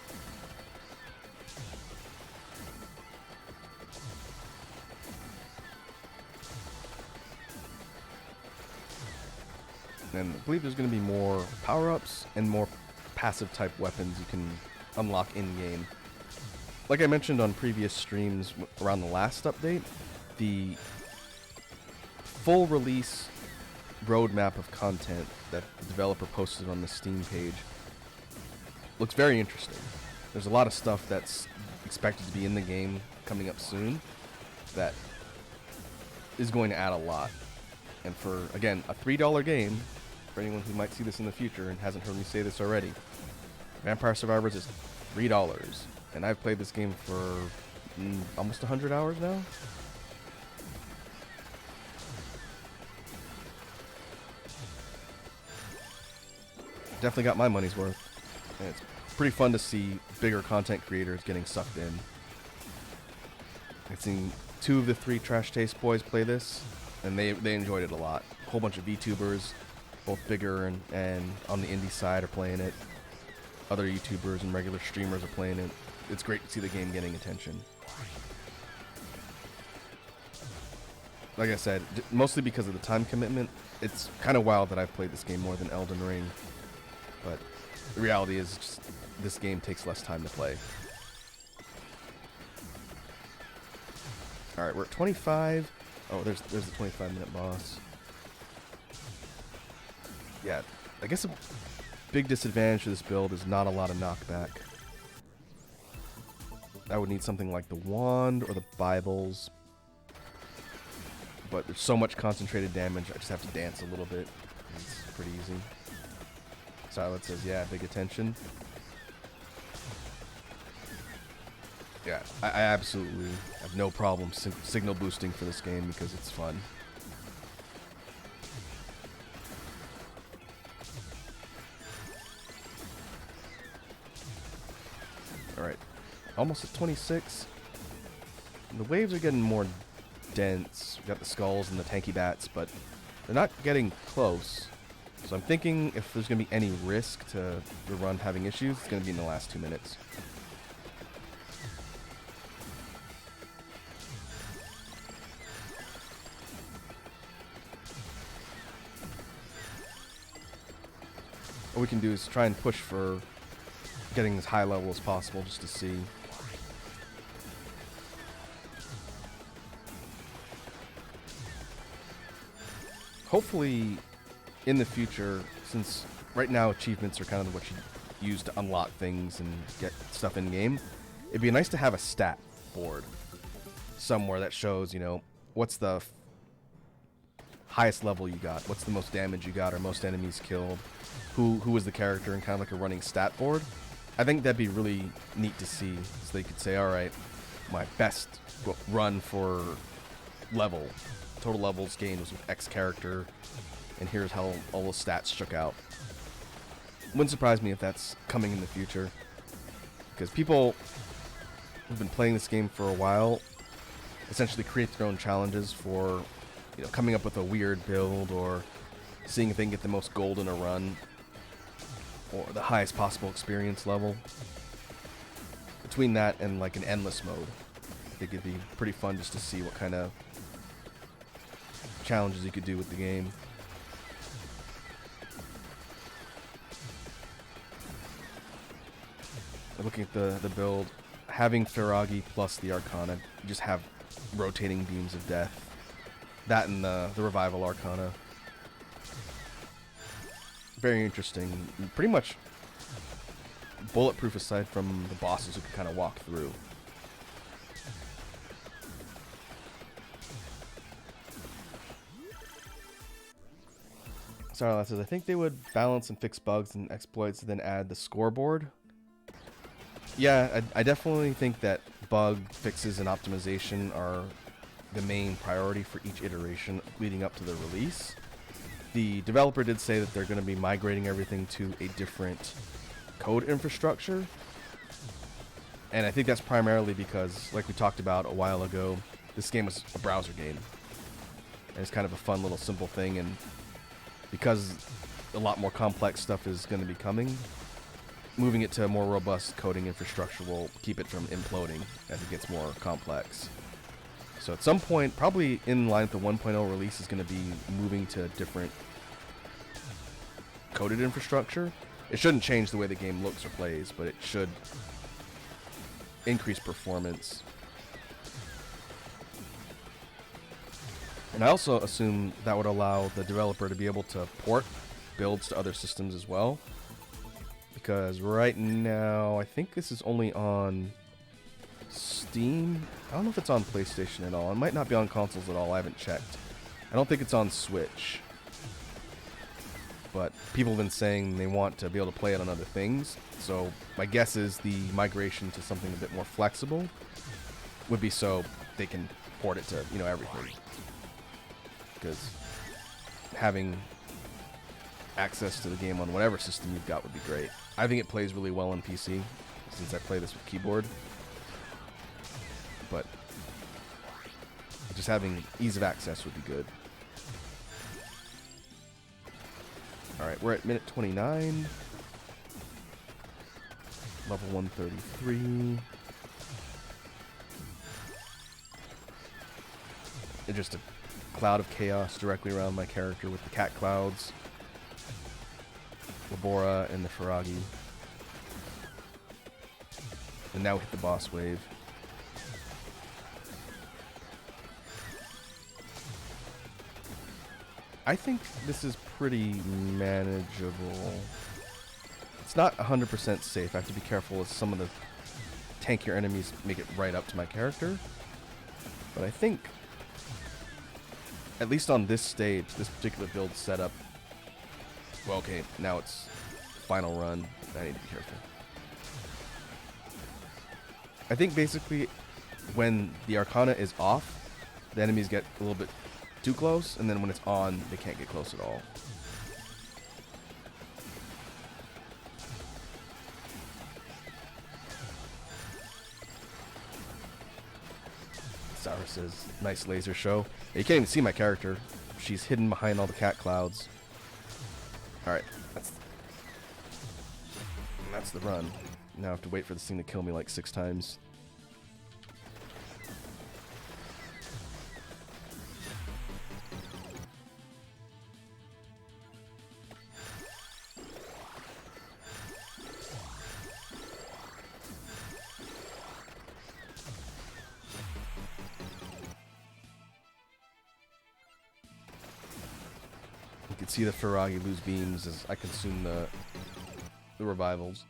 And I believe there's going to be more power-ups and more passive-type weapons you can unlock in-game. Like I mentioned on previous streams around the last update, the full release roadmap of content that the developer posted on the Steam page looks very interesting. There's a lot of stuff that's expected to be in the game coming up soon that is going to add a lot. And for, again, a $3 game, for anyone who might see this in the future and hasn't heard me say this already, Vampire Survivors is $3. And I've played this game for almost 100 hours now. Definitely got my money's worth. And it's pretty fun to see bigger content creators getting sucked in. I've seen 2 of the 3 Trash Taste boys play this, and they enjoyed it a lot. A whole bunch of VTubers, both bigger and on the indie side, are playing it. Other YouTubers and regular streamers are playing it. It's great to see the game getting attention. Like I said, mostly because of the time commitment. It's kind of wild that I've played this game more than Elden Ring. But the reality is, just, this game takes less time to play. Alright, we're at 25. Oh, there's the 25-minute boss. Yeah, I guess a big disadvantage to this build is not a lot of knockback. I would need something like the wand or the Bibles. But there's so much concentrated damage, I just have to dance a little bit. It's pretty easy. Silent says, yeah, big attention. Yeah, I absolutely have no problem signal boosting for this game because it's fun. Alright, almost at 26. The waves are getting more dense. We've got the skulls and the tanky bats, but they're not getting close. So I'm thinking if there's going to be any risk to the run having issues, it's going to be in the last 2 minutes. What we can do is try and push for getting as high level as possible just to see. Hopefully, in the future, since right now achievements are kind of what you use to unlock things and get stuff in game, it'd be nice to have a stat board somewhere that shows, you know, what's the highest level you got, what's the most damage you got or most enemies killed, who was the character, and kind of like a running stat board. I think that'd be really neat to see, so they could say, all right, my best run for level, total levels gained was with X character, and here's how all the stats shook out. Wouldn't surprise me if that's coming in the future, because people who've been playing this game for a while essentially create their own challenges for, you know, coming up with a weird build or seeing if they can get the most gold in a run or the highest possible experience level. Between that and like an endless mode, I think it'd be pretty fun just to see what kind of challenges you could do with the game. Looking at the build, having Ferragi plus the Arcana, you just have rotating beams of death. That and the Revival Arcana. Very interesting. Pretty much bulletproof aside from the bosses who can kind of walk through. Sarla says, I think they would balance and fix bugs and exploits and then add the scoreboard. Yeah, I definitely think that bug fixes and optimization are the main priority for each iteration leading up to the release. The developer did say that they're going to be migrating everything to a different code infrastructure. And I think that's primarily because, like we talked about a while ago, this game was a browser game. And it's kind of a fun little simple thing, and because a lot more complex stuff is going to be coming, moving it to a more robust coding infrastructure will keep it from imploding as it gets more complex. So at some point, probably in line with the 1.0 release, is going to be moving to different coded infrastructure. It shouldn't change the way the game looks or plays, but it should increase performance. And I also assume that would allow the developer to be able to port builds to other systems as well. Because right now, I think this is only on Steam. I don't know if it's on PlayStation at all. It might not be on consoles at all. I haven't checked. I don't think it's on Switch. But people have been saying they want to be able to play it on other things. So my guess is the migration to something a bit more flexible would be so they can port it to, you know, everything. Because having access to the game on whatever system you've got would be great. I think it plays really well on PC, since I play this with keyboard. But just having ease of access would be good. Alright, we're at minute 29. Level 133. It's just a cloud of chaos directly around my character with the cat clouds, Labora, and the Ferragi. And now we hit the boss wave. I think this is pretty manageable. It's not 100% safe. I have to be careful as some of the tankier enemies make it right up to my character. But I think, at least on this stage, this particular build setup, well, okay, now it's final run. I need to be careful. I think basically when the Arcana is off, the enemies get a little bit too close, and then when it's on, they can't get close at all. Sarah says, nice laser show. You can't even see my character. She's hidden behind all the cat clouds. Alright, that's the run. Now I have to wait for this thing to kill me like 6 times. You can see the Ferragi lose beams as I consume the revivals.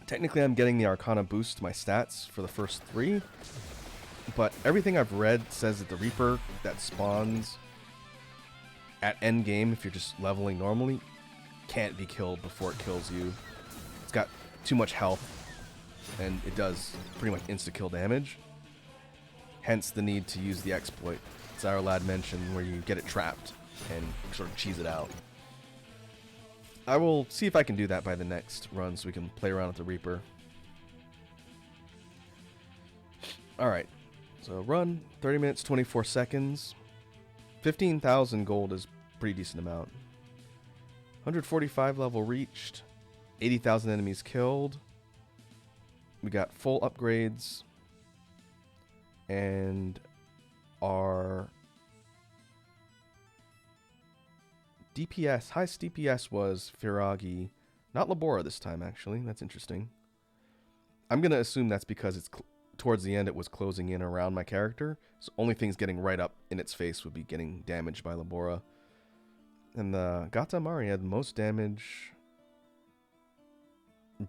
Technically, I'm getting the Arcana boost to my stats for the first 3, but everything I've read says that the Reaper that spawns at end game, if you're just leveling normally, can't be killed before it kills you. It's got too much health, and it does pretty much insta-kill damage. Hence the need to use the exploit Zyralad mentioned, where you get it trapped and sort of cheese it out. I will see if I can do that by the next run so we can play around with the Reaper. Alright, so run, 30 minutes, 24 seconds. 15,000 gold is a pretty decent amount. 145 level reached. 80,000 enemies killed. We got full upgrades. And our DPS, highest DPS was Firagi. Not Labora this time, actually. That's interesting. I'm going to assume that's because it's towards the end it was closing in around my character. So only things getting right up in its face would be getting damaged by Labora. And the Gata Mari had the most damage,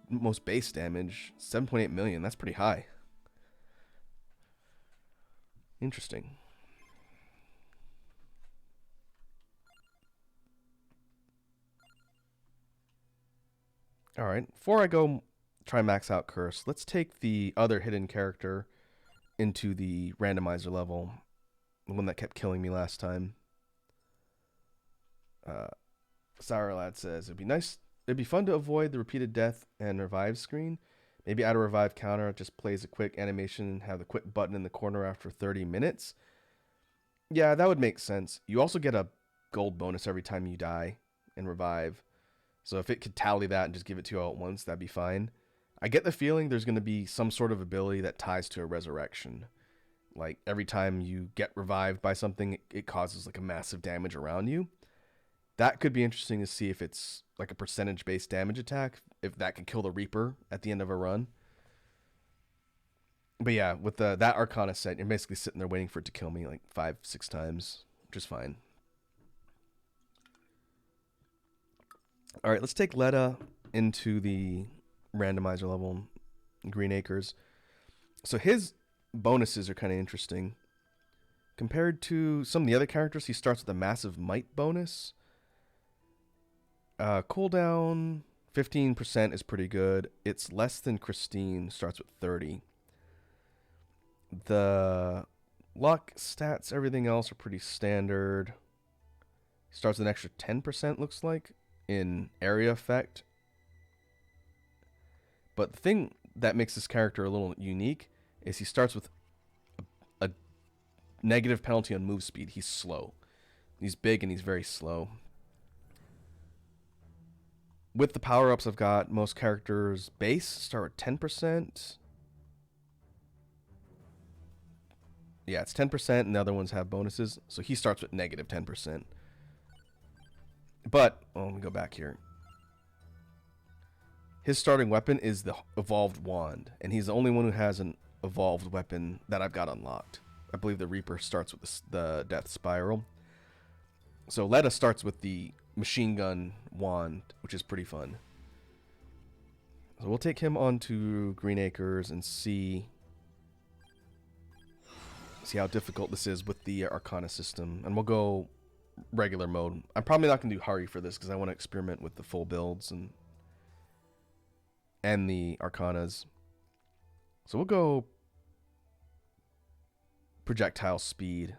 most base damage, 7.8 million. That's pretty high. Interesting. Alright, before I go try max out Curse, let's take the other hidden character into the randomizer level. The one that kept killing me last time. Sourlad says, it'd be fun to avoid the repeated death and revive screen. Maybe add a revive counter, it just plays a quick animation and have the quit button in the corner after 30 minutes. Yeah, that would make sense. You also get a gold bonus every time you die and revive. So if it could tally that and just give it to you all at once, that'd be fine. I get the feeling there's going to be some sort of ability that ties to a resurrection. Like every time you get revived by something, it causes like a massive damage around you. That could be interesting to see if it's like a percentage-based damage attack, if that could kill the Reaper at the end of a run. But yeah, with that Arcana set, you're basically sitting there waiting for it to kill me like 5-6 times, which is fine. Alright, let's take Letta into the randomizer level, Green Acres. So his bonuses are kind of interesting. Compared to some of the other characters, he starts with a massive might bonus. Cooldown 15% is pretty good. It's less than Christine, starts with 30. The luck, stats, everything else are pretty standard. Starts with an extra 10%, looks like, in area effect. But the thing that makes this character a little unique is he starts with a negative penalty on move speed. He's slow. He's big and he's very slow. With the power-ups I've got, most characters' base start with 10%. Yeah, it's 10%, and the other ones have bonuses. So he starts with negative 10%. But, let me go back here. His starting weapon is the evolved wand, and he's the only one who has an evolved weapon that I've got unlocked. I believe the Reaper starts with the Death Spiral. So Letta starts with the machine gun wand, which is pretty fun. So we'll take him on to Green Acres and see how difficult this is with the Arcana system. And we'll go regular mode. I'm probably not going to do Hari for this because I want to experiment with the full builds and the Arcanas. So we'll go projectile speed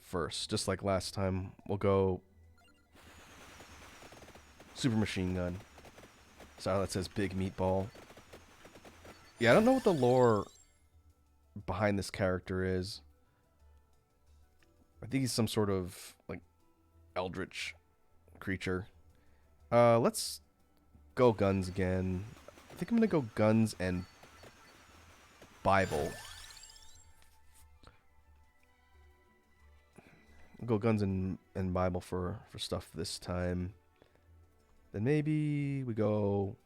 first, just like last time. We'll go super machine gun. Sorry, that says big meatball. Yeah, I don't know what the lore behind this character is. I think he's some sort of like eldritch creature. Let's go guns again. I think I'm gonna go guns and Bible. I'll go guns and Bible for stuff this time. Then maybe we go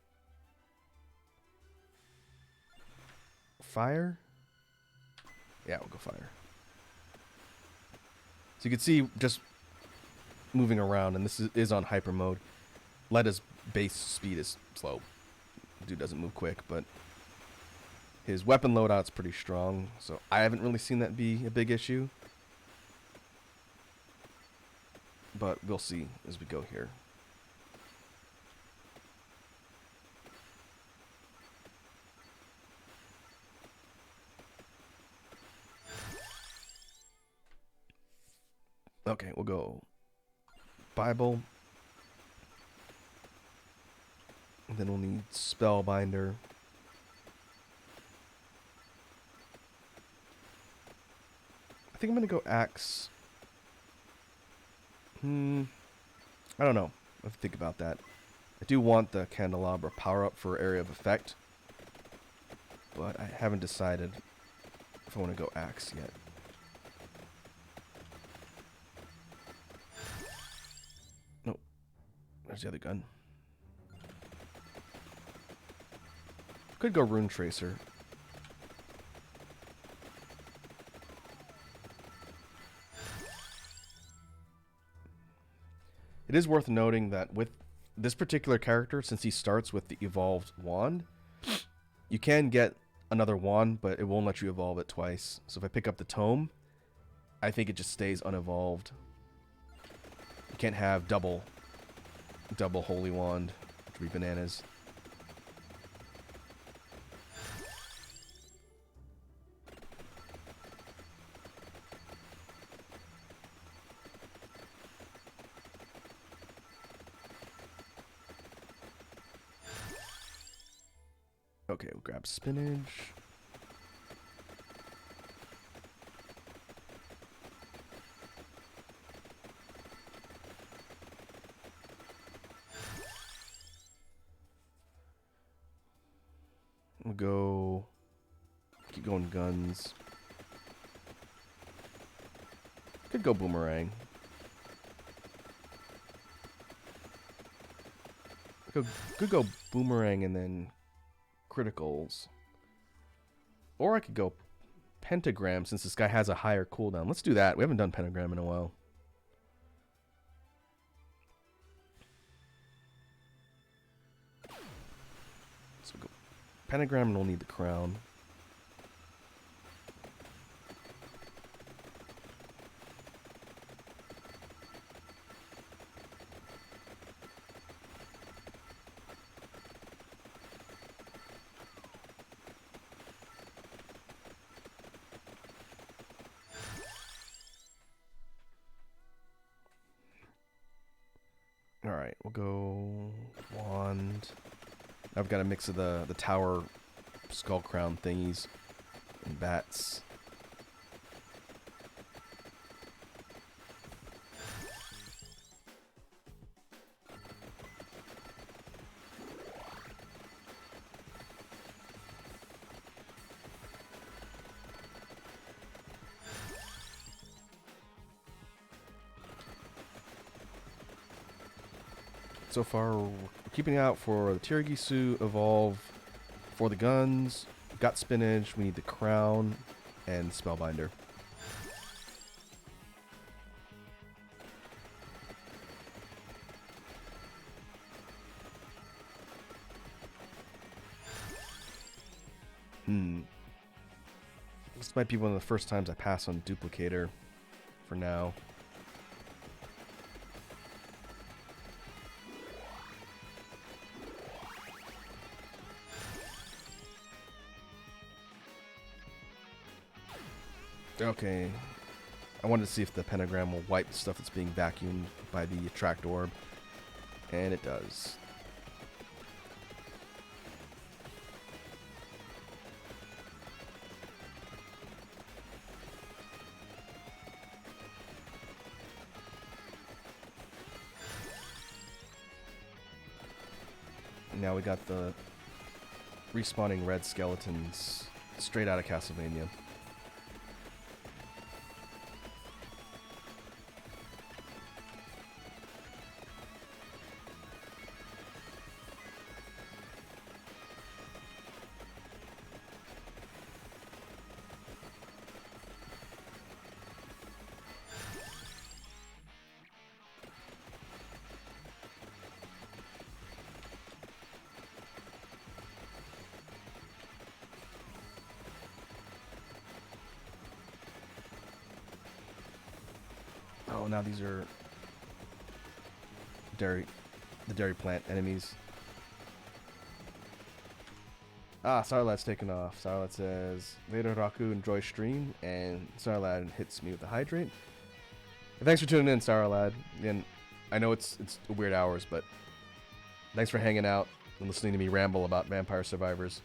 fire. Yeah, we'll go fire. So you can see just moving around, and this is on hyper mode. Letta's base speed is slow. Dude doesn't move quick, but his weapon loadout's pretty strong, so I haven't really seen that be a big issue. but we'll see as we go here. Okay, we'll go Bible. And then we'll need Spellbinder. I think I'm going to go Axe. I don't know. I have to think about that. I do want the Candelabra power-up for Area of Effect. But I haven't decided if I want to go Axe yet. Nope. There's the other gun. Could go Rune Tracer. It is worth noting that with this particular character, since he starts with the evolved wand, you can get another wand, but it won't let you evolve it twice. So if I pick up the tome, I think it just stays unevolved. You can't have double holy wand, which would be bananas. Okay, we'll grab spinach. We'll go... keep going guns. Could go boomerang. Could go boomerang and then criticals. Or I could go pentagram since this guy has a higher cooldown. Let's do that. We haven't done pentagram in a while. So we'll go pentagram and we'll need the crown. Alright, we'll go wand. I've got a mix of the tower skull crown thingies and bats. So far, we're keeping out for the Tirigisu evolve. For the guns, we've got spinach, we need the crown, and spellbinder. This might be one of the first times I pass on duplicator for now. Okay, I wanted to see if the pentagram will wipe the stuff that's being vacuumed by the attract orb, and it does. And now we got the respawning red skeletons straight out of Castlevania. Oh, now these are the dairy plant enemies. Ah, Sarlad's taken off. Sarlad says, later Raku, enjoy stream, and Sarlad hits me with the hydrate. And thanks for tuning in, Sarlad. And I know it's weird hours, but thanks for hanging out and listening to me ramble about Vampire Survivors.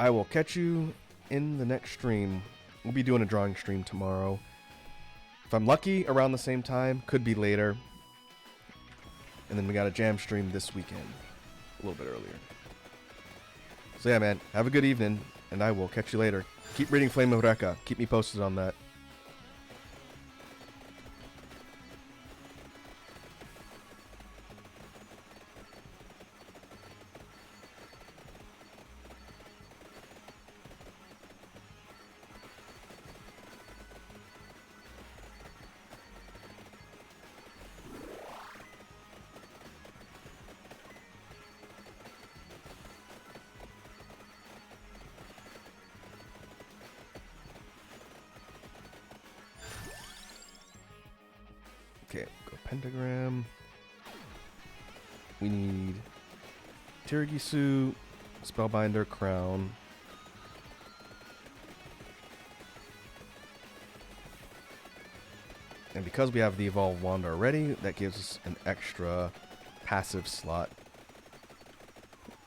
I will catch you in the next stream. We'll be doing a drawing stream tomorrow. If I'm lucky, around the same time. Could be later. And then we got a jam stream this weekend. A little bit earlier. So yeah, man. Have a good evening. And I will catch you later. Keep reading Flame of Rekka. Keep me posted on that. Okay, go pentagram. We need Tirigisu, Spellbinder, Crown. And because we have the Evolved Wand already, that gives us an extra passive slot.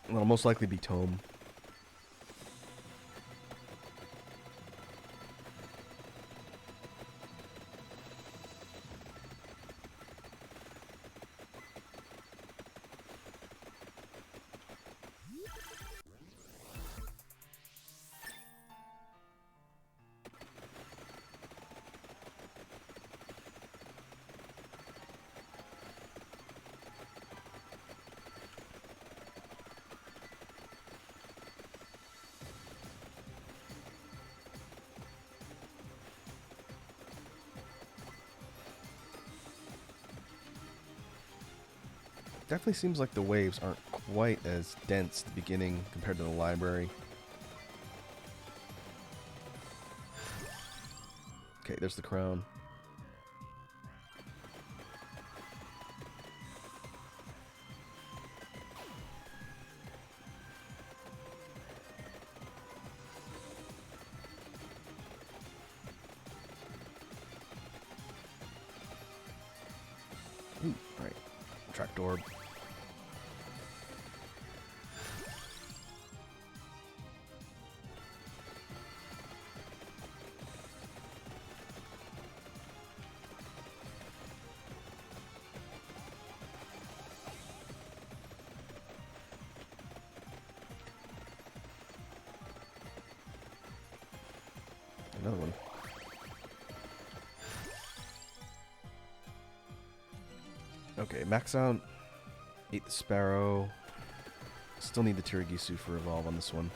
It'll most likely be Tome. Definitely seems like the waves aren't quite as dense at the beginning compared to the library. Okay, there's the crown. Ooh, right. Trapdoor. Another one. Okay, max out. Ate the Sparrow. Still need the Tirigisu for Evolve on this one.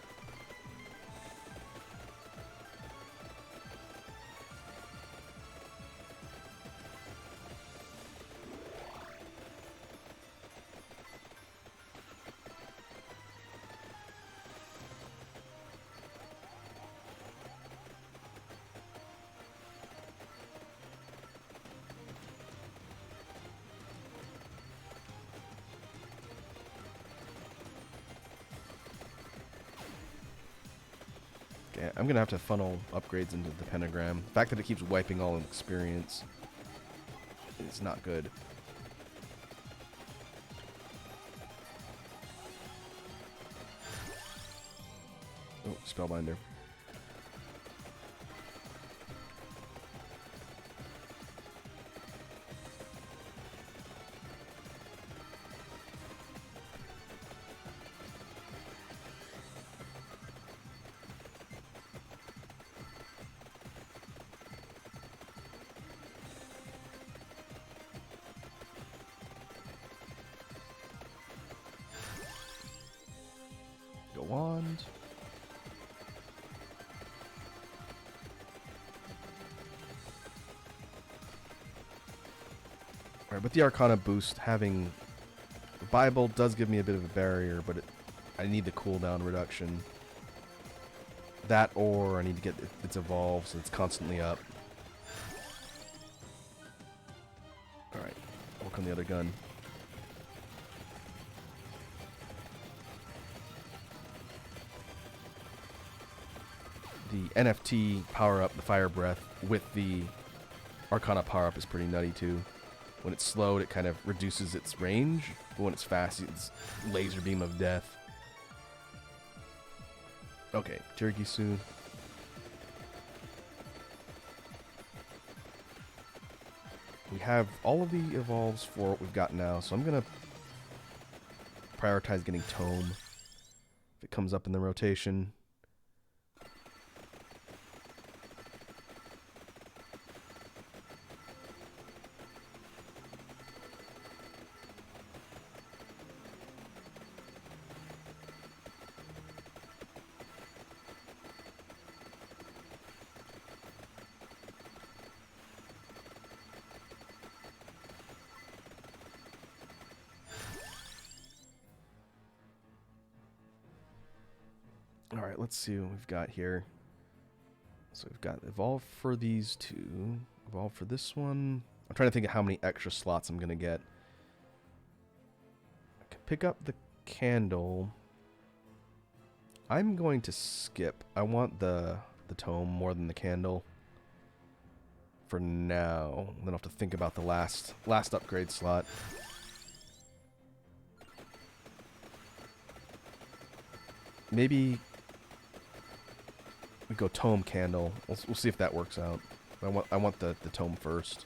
Okay, I'm gonna have to funnel upgrades into the pentagram. The fact that it keeps wiping all experience is not good. Oh, Spellbinder. Wand. Alright, with the Arcana boost, having the Bible does give me a bit of a barrier, but I need the cooldown reduction. That, or I need to get its evolved so it's constantly up. work on the other gun. The NFT power-up, the Fire Breath, with the Arcana power-up is pretty nutty too. When it's slowed, it kind of reduces its range, but when it's fast, it's laser beam of death. Okay, Jirgisu. We have all of the evolves for what we've got now, so I'm going to prioritize getting Tome if it comes up in the rotation. Alright, let's see what we've got here. So we've got Evolve for these two. Evolve for this one. I'm trying to think of how many extra slots I'm going to get. I can pick up the candle. I'm going to skip. I want the tome more than the candle. For now. Then I'll have to think about the last upgrade slot. Maybe we go tome candle. We'll see if that works out. I want the tome first.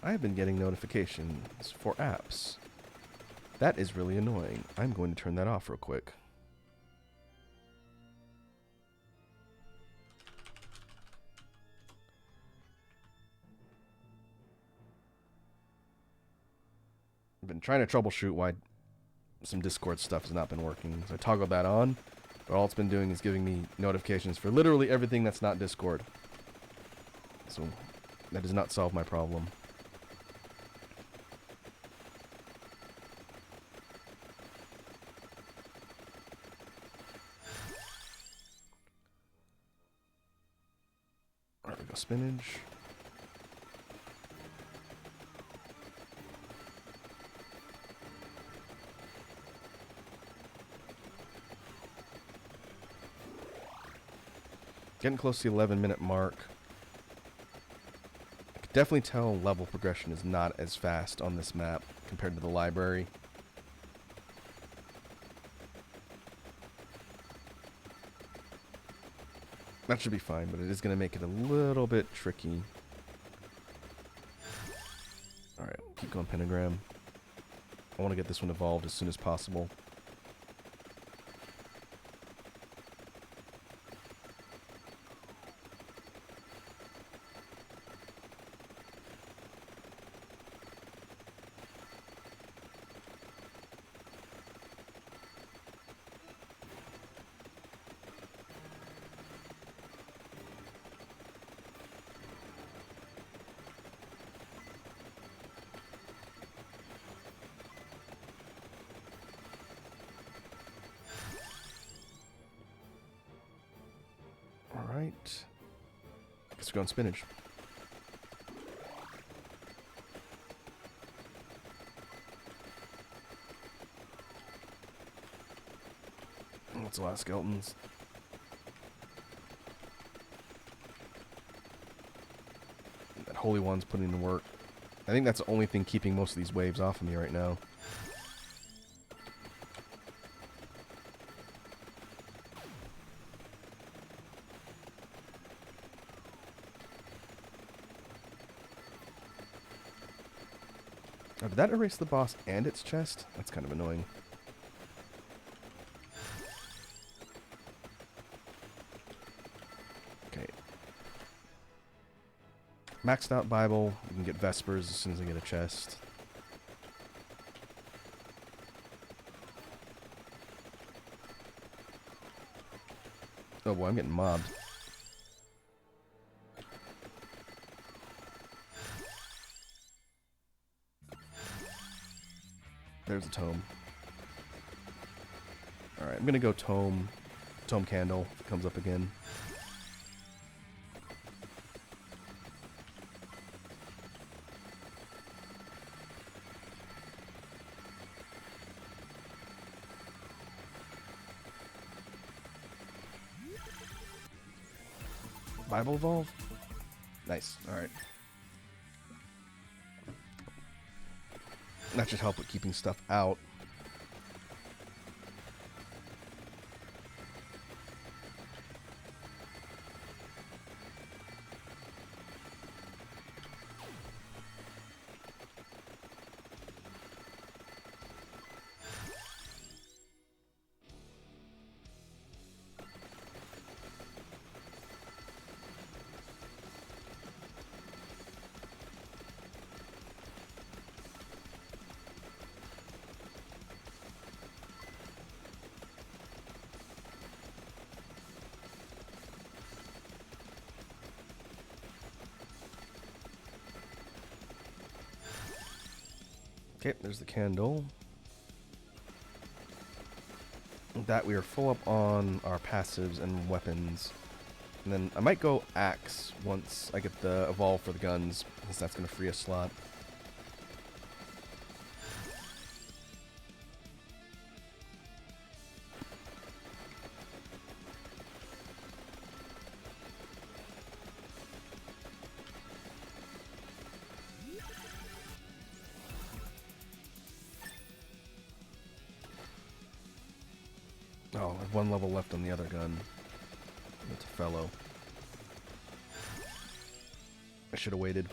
I've been getting notifications for apps. That is really annoying. I'm going to turn that off real quick. I've been trying to troubleshoot why some Discord stuff has not been working. So I toggled that on, but all it's been doing is giving me notifications for literally everything that's not Discord. So that does not solve my problem. Alright, we go spinach. Getting close to the 11-minute mark. I can definitely tell level progression is not as fast on this map compared to the library. That should be fine, but it is going to make it a little bit tricky. Alright, keep going pentagram. I want to get this one evolved as soon as possible. Alright. Guess we're going spinach. That's a lot of skeletons. That Holy One's putting in the work. I think that's the only thing keeping most of these waves off of me right now. Oh, did that erase the boss and its chest? That's kind of annoying. Okay. Maxed out Bible. You can get Vespers as soon as I get a chest. Oh boy, I'm getting mobbed. There's a tome. Alright, I'm gonna go tome candle if it comes up again. Bible evolve? Nice. Alright. That should help with keeping stuff out. Okay, there's the candle. With that, we are full up on our passives and weapons. And then I might go axe once I get the evolve for the guns, because that's going to free a slot. Oh, I have one level left on the other gun. It's a fellow. I should have waited.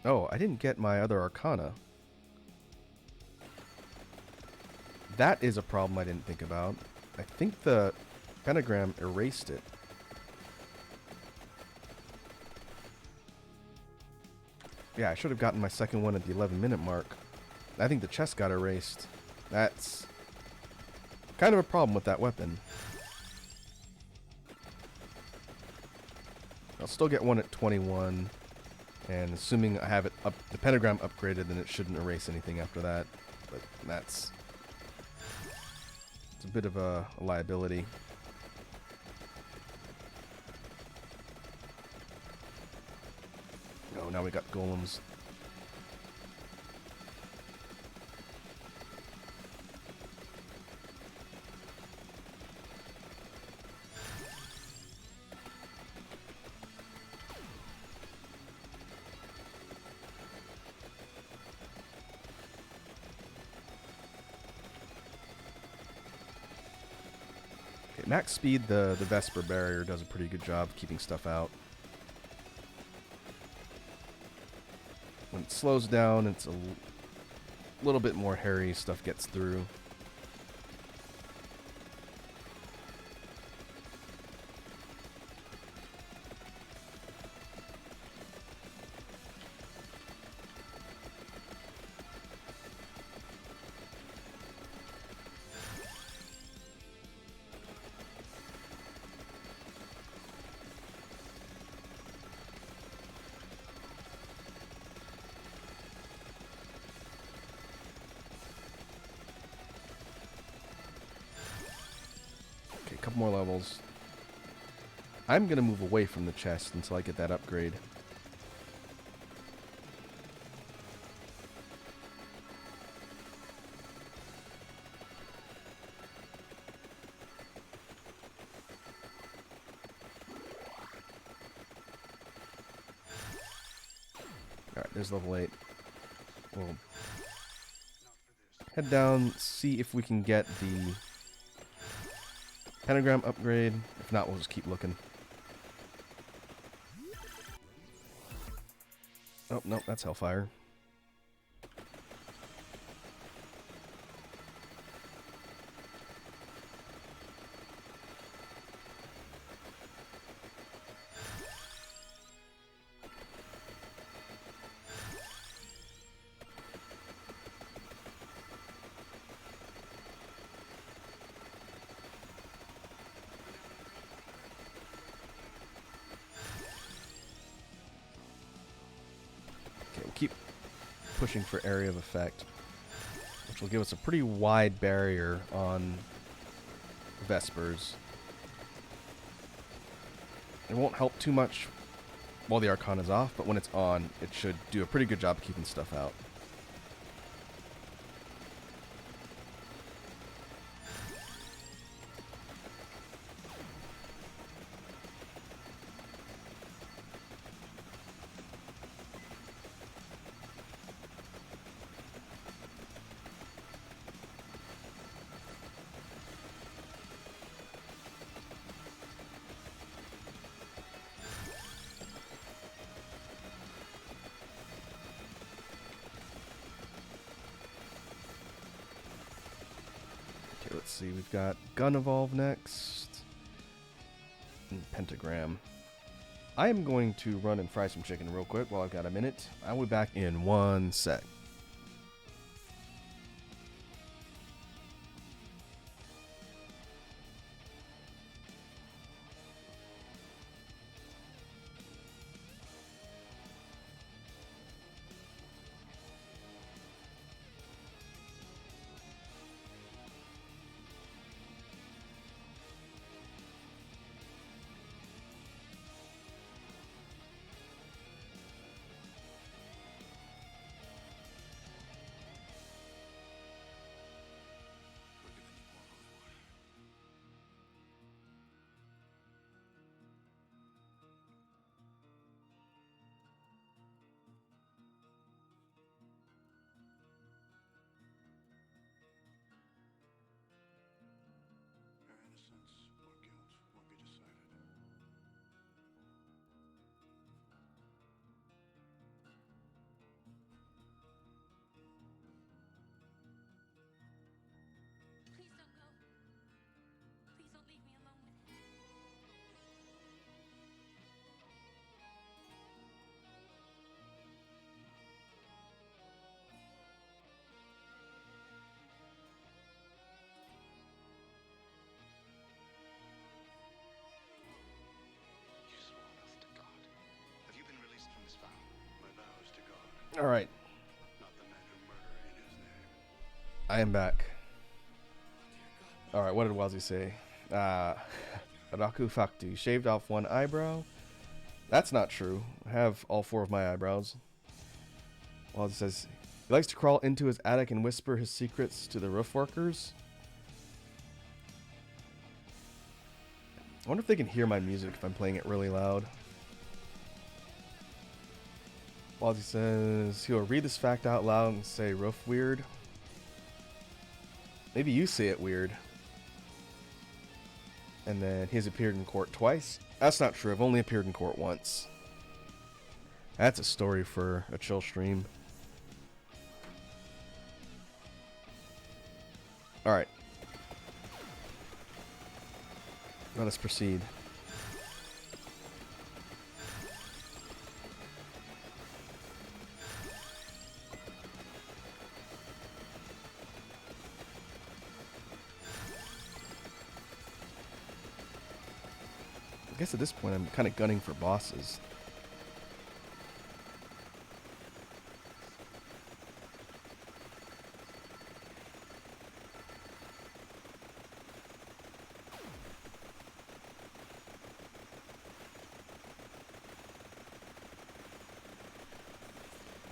Oh, I didn't get my other Arcana. That is a problem I didn't think about. I think the pentagram erased it. Yeah, I should have gotten my second one at the 11-minute mark. I think the chest got erased. That's kind of a problem with that weapon. I'll still get one at 21. And assuming I have it up, the pentagram upgraded, then it shouldn't erase anything after that. But it's a bit of a liability. Oh, now we got golems. Okay, max speed, the Vesper barrier does a pretty good job keeping stuff out. When it slows down, it's a little bit more hairy, stuff gets through. Couple more levels. I'm gonna move away from the chest until I get that upgrade. Alright, there's level 8. We'll head down, see if we can get the pentagram upgrade. If not, we'll just keep looking. Oh, no, that's Hellfire. keep pushing for area of effect, which will give us a pretty wide barrier on Vespers. It won't help too much while the Arcana is off, but when it's on, it should do a pretty good job keeping stuff out. Okay, let's see. We've got Gun Evolve next. And Pentagram. I am going to run and fry some chicken real quick while I've got a minute. I'll be back in 1 sec. All right. I am back. All right, what did Wazzy say? Raku Faktu, shaved off one eyebrow. That's not true. I have all 4 of my eyebrows. Wazzy says he likes to crawl into his attic and whisper his secrets to the roof workers. I wonder if they can hear my music if I'm playing it really loud. Wazzy says he'll read this fact out loud and say roof weird. Maybe you say it weird. And then he's appeared in court twice. That's not true. I've only appeared in court once. That's a story for a chill stream. Alright. Let us proceed. I guess at this point I'm kind of gunning for bosses.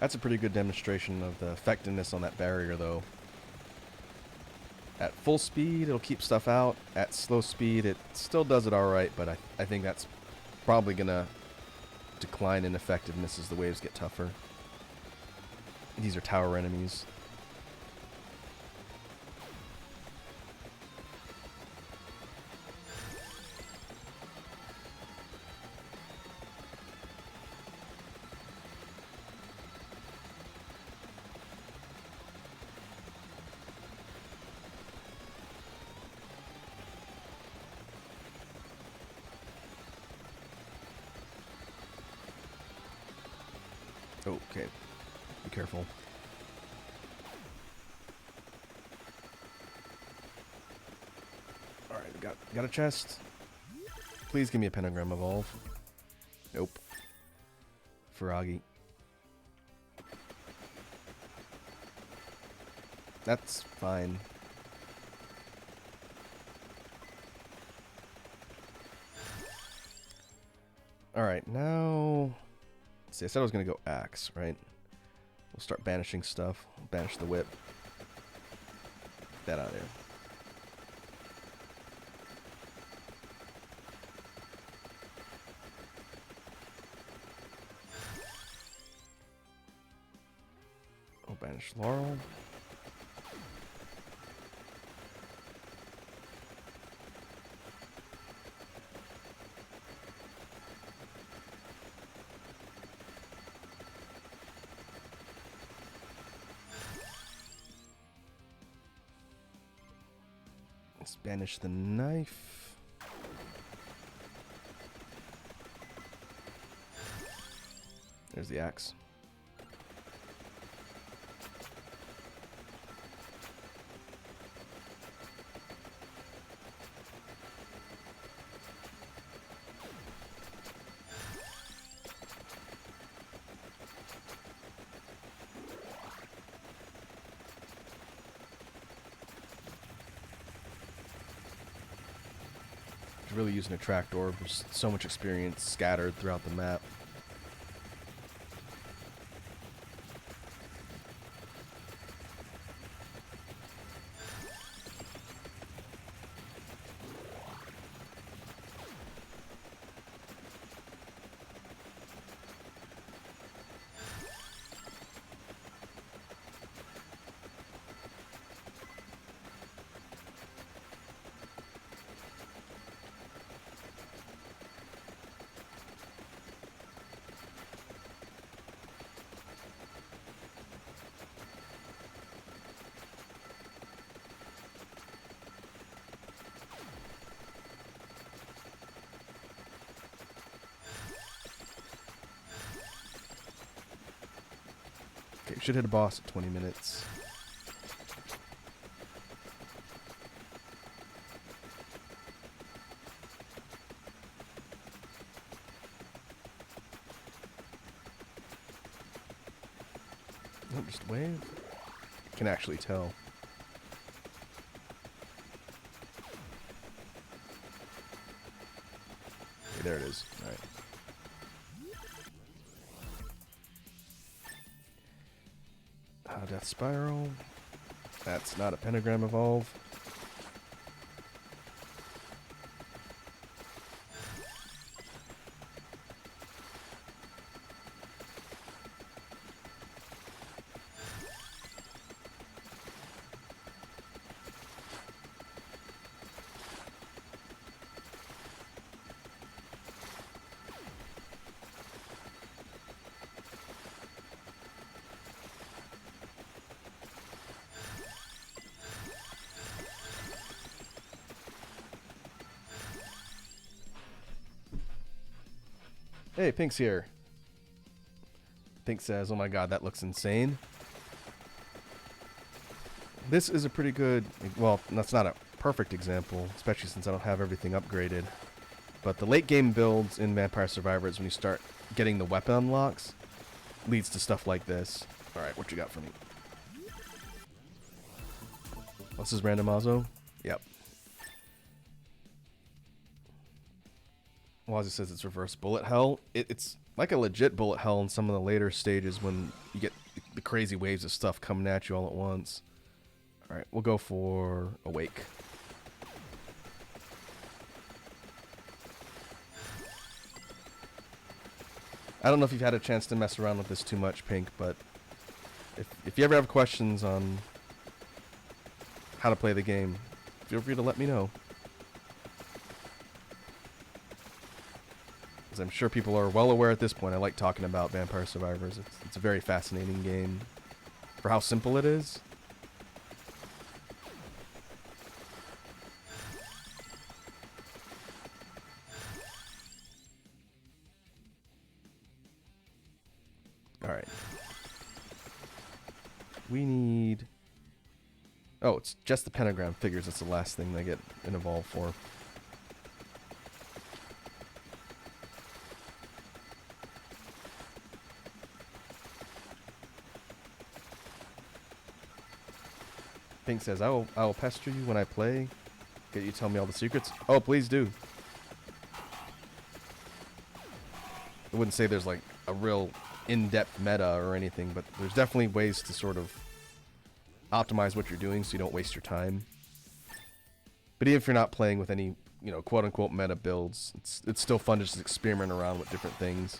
That's a pretty good demonstration of the effectiveness on that barrier, though. At full speed, it'll keep stuff out. At slow speed, it still does it alright, but I think that's probably going to decline in effectiveness as the waves get tougher. These are tower enemies. Okay, be careful. Alright, got a chest. Please give me a pentagram evolve. Nope. Ferragi. That's fine. Alright, now... Let's see, I said I was going to go axe, right? We'll start banishing stuff. Banish the whip. Get that out of there. Oh, banish Laurel. Let's banish the knife. There's the axe. Really using a trapdoor. There's so much experience scattered throughout the map. Okay, should hit a boss at 20 minutes. Oh, just wave. Can actually tell. Okay, there it is. All right. Death Spiral. That's not a pentagram evolve. Hey, Pink's here. Pink says, oh my god, that looks insane. This is a pretty good, well, that's not a perfect example, especially since I don't have everything upgraded. But the late game builds in Vampire Survivors, when you start getting the weapon unlocks, leads to stuff like this. Alright, what you got for me? What's his randomizo? Yep. Well, as it says, it's reverse bullet hell. It's like a legit bullet hell in some of the later stages when you get the crazy waves of stuff coming at you all at once. Alright, we'll go for Awake. I don't know if you've had a chance to mess around with this too much, Pink, but if you ever have questions on how to play the game, feel free to let me know. As I'm sure people are well aware at this point, I like talking about Vampire Survivors. It's a very fascinating game for how simple it is. Alright. We need... Oh, it's just the pentagram figures. That's the last thing they get an evolve for. Pink says, I will pester you when I play. Get you to tell me all the secrets. Oh, please do. I wouldn't say there's like a real in-depth meta or anything, but there's definitely ways to sort of optimize what you're doing so you don't waste your time. But even if you're not playing with any, you know, quote-unquote meta builds, it's still fun to just experiment around with different things.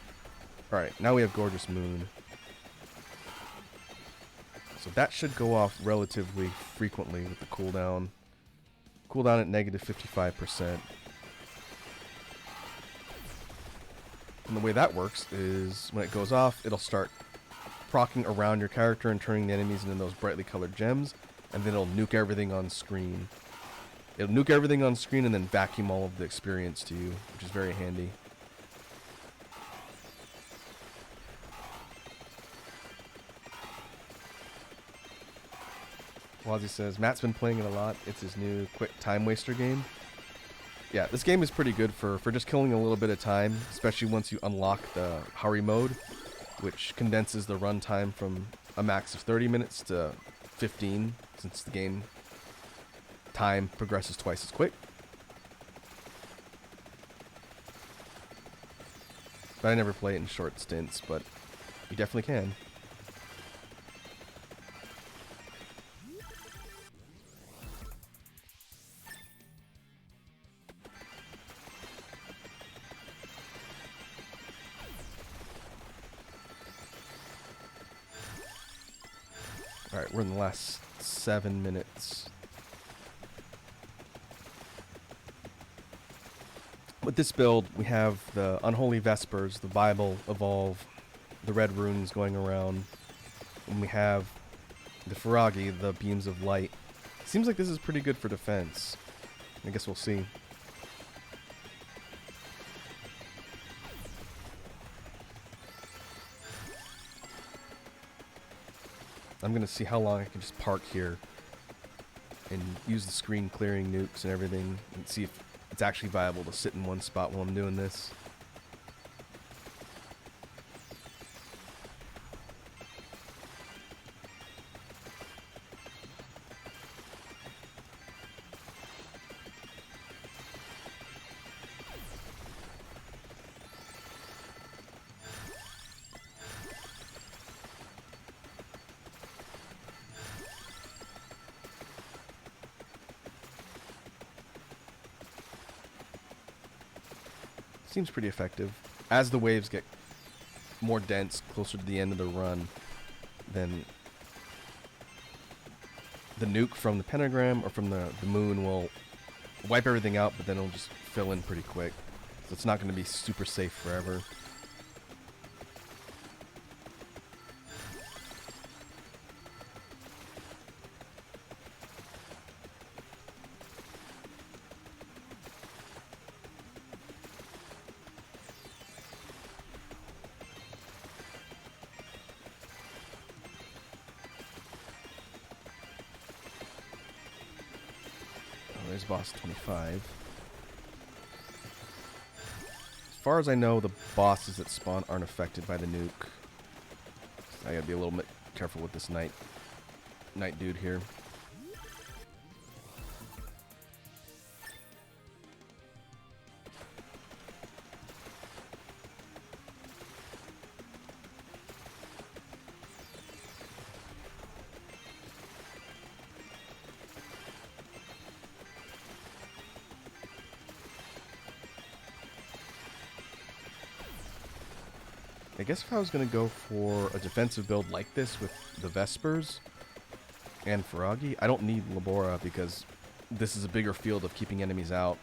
Alright, now we have Gorgeous Moon. So that should go off relatively frequently with the cooldown. Cooldown at negative 55%. And the way that works is when it goes off, it'll start procking around your character and turning the enemies into those brightly colored gems, and then it'll nuke everything on screen. It'll nuke everything on screen and then vacuum all of the experience to you, which is very handy. Wazzy says, Matt's been playing it a lot. It's his new quick time waster game. Yeah, this game is pretty good for just killing a little bit of time, especially once you unlock the hurry mode, which condenses the runtime from a max of 30 minutes to 15, since the game time progresses twice as quick. But I never play it in short stints, but you definitely can. Alright, we're in the last 7 minutes. With this build, we have the Unholy Vespers, the Bible Evolve, the red runes going around, and we have the Firagi, the Beams of Light. Seems like this is pretty good for defense. I guess we'll see. I'm going to see how long I can just park here and use the screen clearing nukes and everything and see if it's actually viable to sit in one spot while I'm doing this. Seems pretty effective. As the waves get more dense, closer to the end of the run, then the nuke from the pentagram or from the moon will wipe everything out, but then it'll just fill in pretty quick. So it's not going to be super safe forever. There's boss 25. As far as I know, the bosses that spawn aren't affected by the nuke. I gotta be a little bit careful with this knight dude here. I guess if I was going to go for a defensive build like this with the Vespers and Firagi, I don't need Labora because this is a bigger field of keeping enemies out.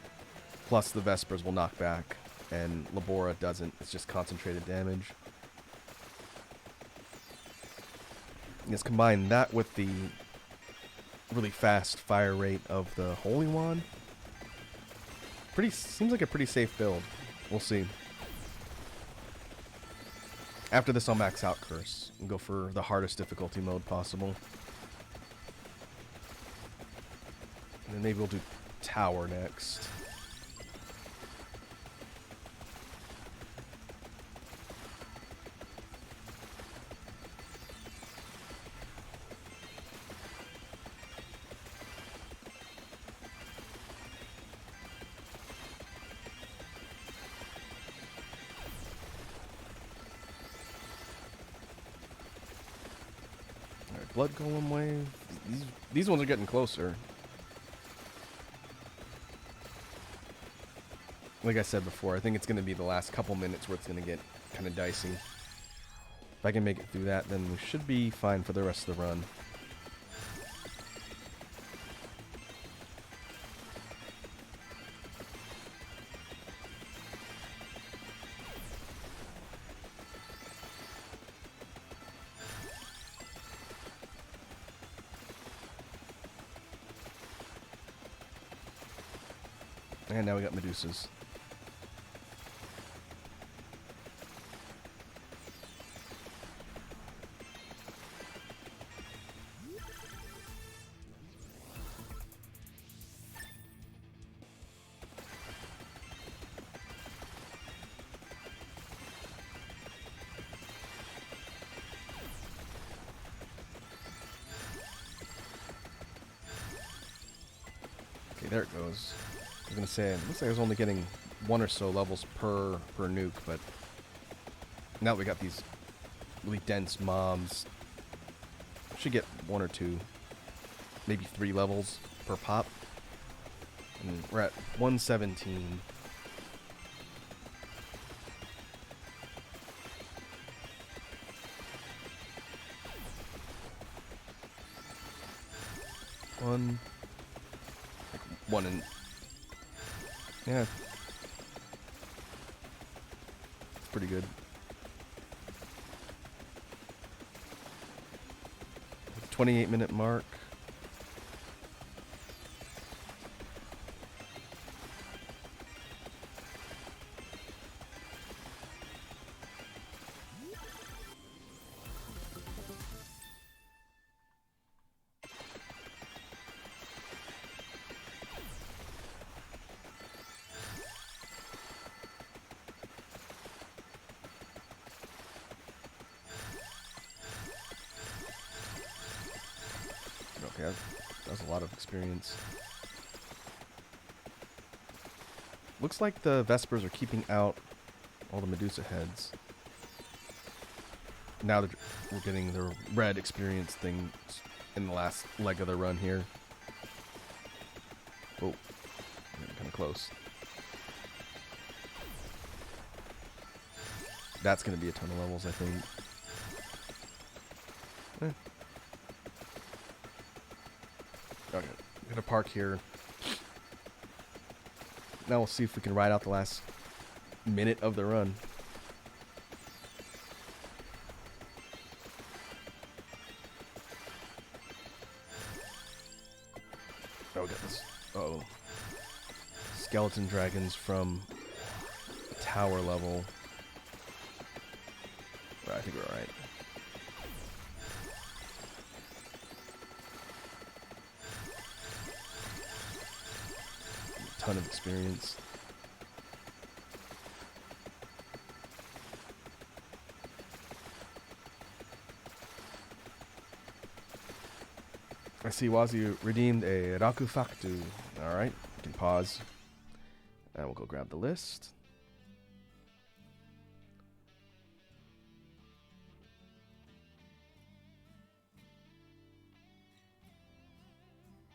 Plus the Vespers will knock back and Labora doesn't. It's just concentrated damage. Let's combine that with the really fast fire rate of the Holy Wand. Seems like a pretty safe build. We'll see. After this, I'll max out Curse and go for the hardest difficulty mode possible. And then maybe we'll do Tower next. blood golem wave. These ones are getting closer. Like I said before, I think it's going to be the last couple minutes where it's going to get kind of dicey. If I can make it through that, then we should be fine for the rest of the run. And now we got Medusas. Okay, there it goes. I was gonna say, it looks like I was only getting 1 or so levels per nuke, but now we got these really dense mobs. Should get 1 or 2, maybe 3 levels per pop. And we're at 117. One and yeah, it's pretty good. 28-minute mark. Okay, that's a lot of experience. Looks like the Vespers are keeping out all the Medusa heads. Now that we're getting the red experience thing in the last leg of the run here. Oh, kind of close. That's going to be a ton of levels, I think. Okay, I'm gonna park here. Now we'll see if we can ride out the last minute of the run. Oh, we got this. Uh-oh. Skeleton dragons from a tower level. But I think we're alright. Ton of experience. I see Wazi redeemed a Rakufaktu. Alright, we can pause. And we'll go grab the list.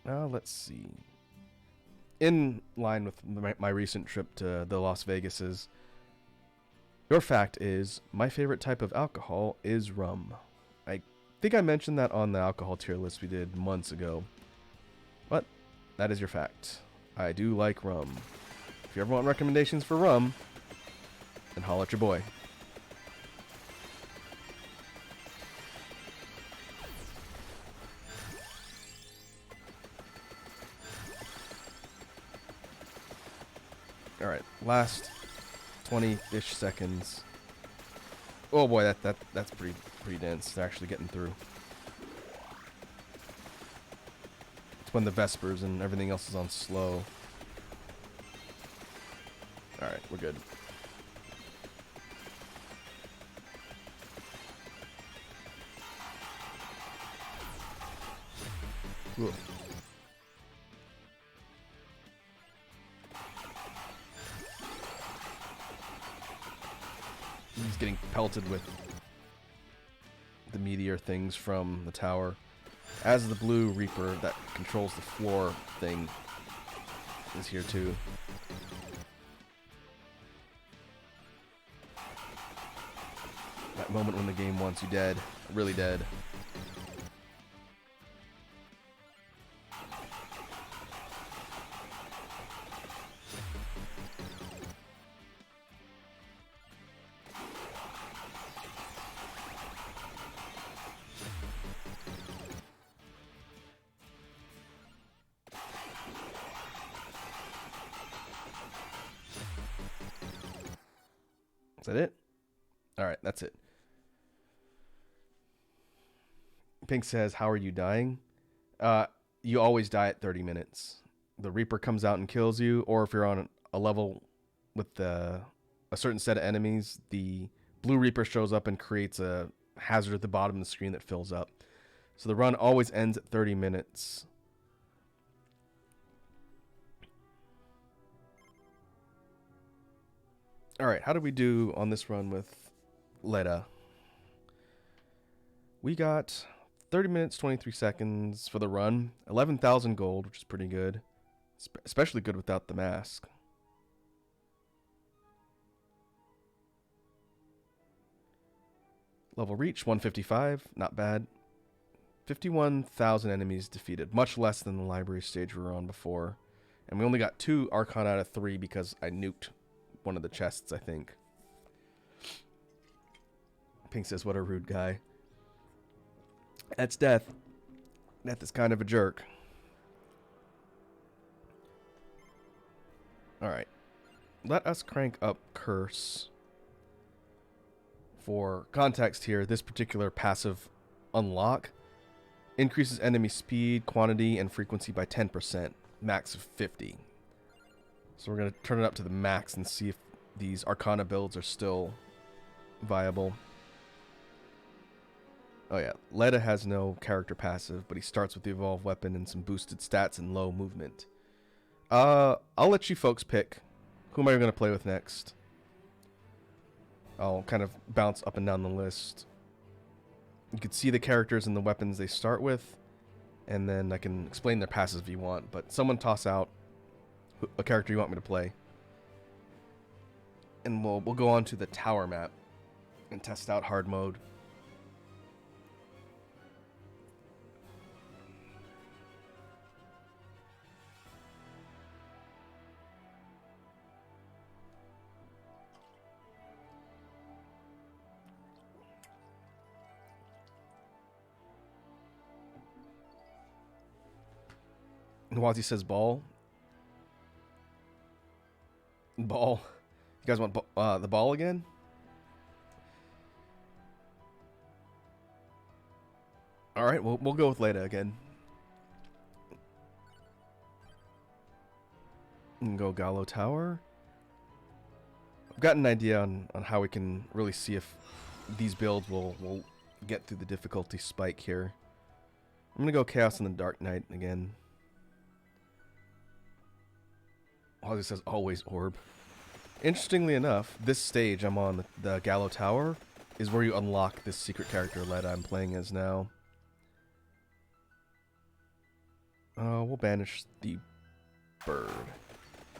Now let's see. In line with my recent trip to the Las Vegases, your fact is my favorite type of alcohol is rum. I think I mentioned that on the alcohol tier list we did months ago. But that is your fact. I do like rum. If you ever want recommendations for rum, then holler at your boy. Alright, last 20-ish seconds. Oh boy, that's pretty dense. They're actually getting through. It's when the Vespers and everything else is on slow. Alright, we're good. Ooh. He's getting pelted with the meteor things from the tower. As the blue Reaper that controls the floor thing is here too. That moment when the game wants you dead. Really dead. Is that it? Alright, that's it. Pink says, how are you dying? You always die at 30 minutes. The Reaper comes out and kills you, or if you're on a level with a certain set of enemies, the blue Reaper shows up and creates a hazard at the bottom of the screen that fills up. So the run always ends at 30 minutes. Alright, how did we do on this run with Leda? We got 30 minutes, 23 seconds for the run. 11,000 gold, which is pretty good. Especially good without the mask. Level reach, 155. Not bad. 51,000 enemies defeated. Much less than the library stage we were on before. And we only got 2 Archon out of 3 because I nuked one of the chests, I think. Pink says, what a rude guy. That's Death. Death is kind of a jerk. Alright. Let us crank up Curse. For context here, this particular passive unlock increases enemy speed, quantity, and frequency by 10%. Max of 50. So we're going to turn it up to the max and see if these Arcana builds are still viable. Oh yeah, Leda has no character passive, but he starts with the evolved weapon and some boosted stats and low movement. I'll let you folks pick. Who am I going to play with next? I'll kind of bounce up and down the list. You can see the characters and the weapons they start with, and then I can explain their passives if you want, but someone toss out a character you want me to play. And we'll go on to the tower map and test out hard mode. Wazi says ball. Ball. You guys want the ball again? Alright, we'll go with Leda again. And go Gallo Tower. I've got an idea on how we can really see if these builds will get through the difficulty spike here. I'm going to go Chaos in the Dark Knight again. Wazi says always orb. Interestingly enough, this stage I'm on, the Gallo Tower, is where you unlock this secret character Leda I'm playing as now. We'll banish the bird.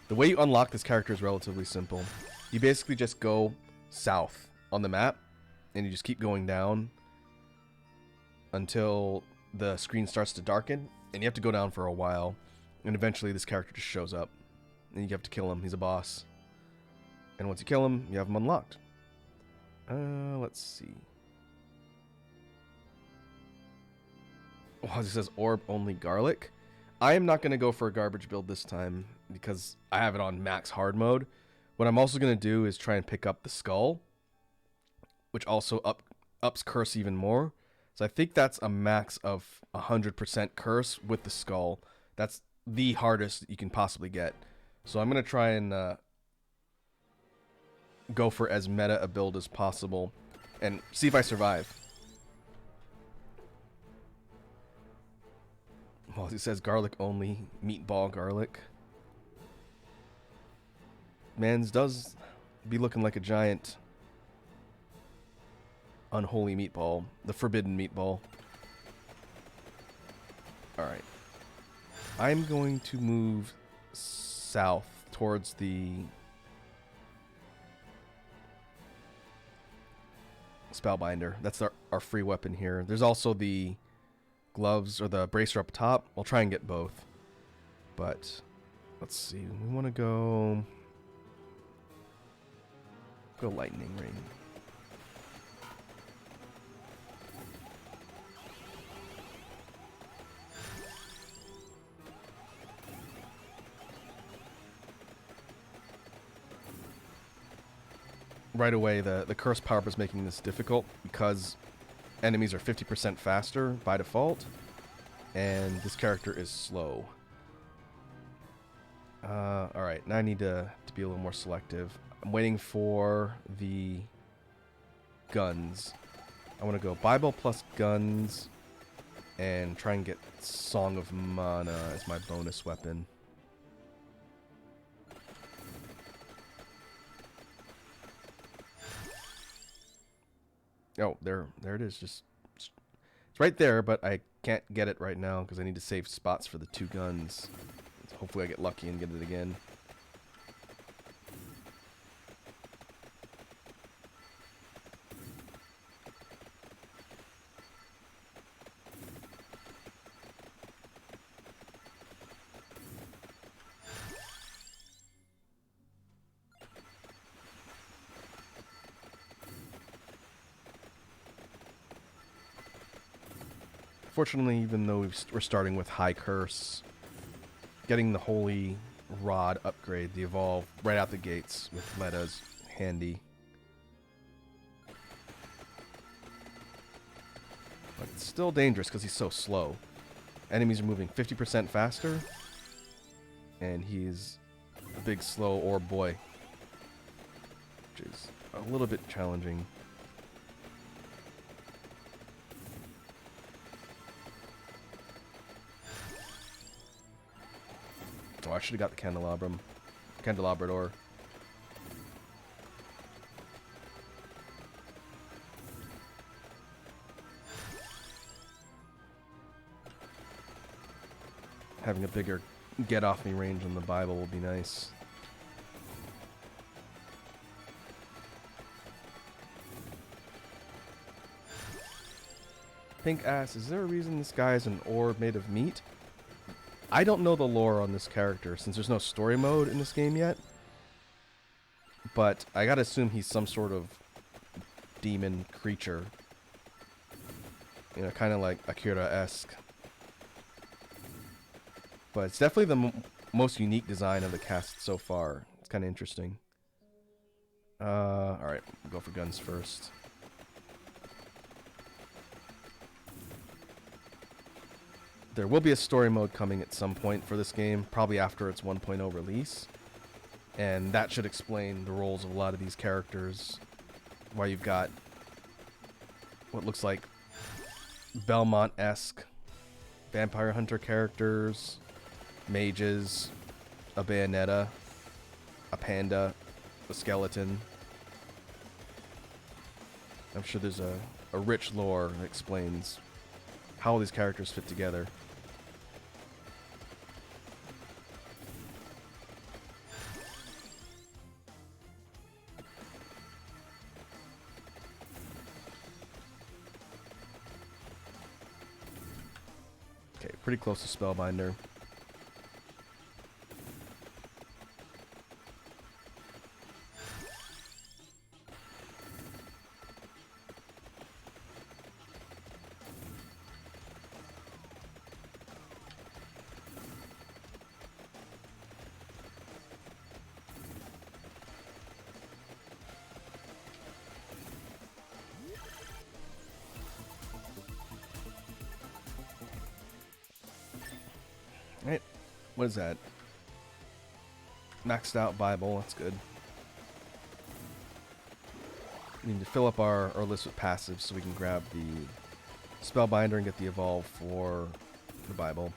The way you unlock this character is relatively simple. You basically just go south on the map, and you just keep going down until the screen starts to darken, and you have to go down for a while, and eventually this character just shows up, and you have to kill him. He's a boss. And once you kill him, you have him unlocked. Let's see. Oh, it says orb only garlic. I am not going to go for a garbage build this time because I have it on max hard mode. What I'm also going to do is try and pick up the skull, which also ups curse even more. So I think that's a max of 100% curse with the skull. That's the hardest you can possibly get. So I'm going to try and go for as meta a build as possible and see if I survive. Well, it says garlic only, meatball garlic. Mans does be looking like a giant unholy meatball, the forbidden meatball. Alright. I'm going to move south towards the Spellbinder. That's our free weapon here. There's also the gloves or the bracer up top. I'll try and get both. But let's see. We want to go lightning ring. Right away, the curse power up is making this difficult because enemies are 50% faster by default, and this character is slow. Alright, now I need to be a little more selective. I'm waiting for the guns. I want to go Bible plus guns and try and get Song of Mana as my bonus weapon. Oh, there it is. It's right there, but I can't get it right now because I need to save spots for the two guns. So hopefully I get lucky and get it again. Fortunately, even though we're starting with high curse, getting the holy rod upgrade, the evolve, right out the gates with Meta's handy. But it's still dangerous because he's so slow. Enemies are moving 50% faster, and he's a big slow orb boy, which is a little bit challenging. Oh, I should have got the candelabrador. Having a bigger get off me range on the Bible will be nice. Pink asks, is there a reason this guy is an orb made of meat? I don't know the lore on this character since there's no story mode in this game yet. But I gotta assume he's some sort of demon creature. You know, kind of like Akira-esque. But it's definitely the most unique design of the cast so far. It's kind of interesting. Alright, we'll go for guns first. There will be a story mode coming at some point for this game, probably after its 1.0 release. And that should explain the roles of a lot of these characters. Why you've got what looks like Belmont-esque vampire hunter characters, mages, a Bayonetta, a panda, a skeleton. I'm sure there's a rich lore that explains how all these characters fit together. Okay, pretty close to Spellbinder. Right, what is that? Maxed out Bible, that's good. We need to fill up our list with passives so we can grab the Spellbinder and get the evolve for the Bible.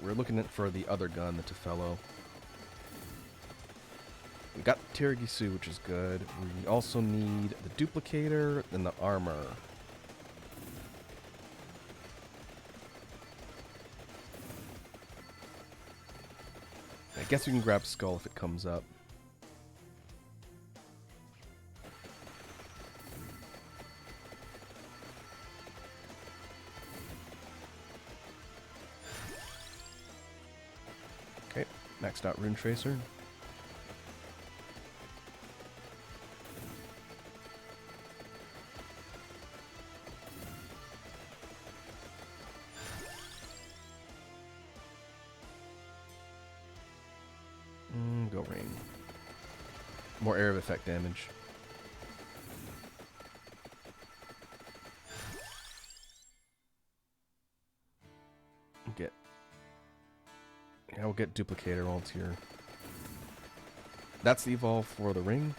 we're looking for the other gun, the Tefelo. We got the Tiragisu, which is good. We also need the duplicator and the armor. I guess we can grab Skull if it comes up. Okay, maxed out Rune Tracer. Go Rain. More area of effect damage. We'll get Duplicator while it's here. That's the evolve for the ring.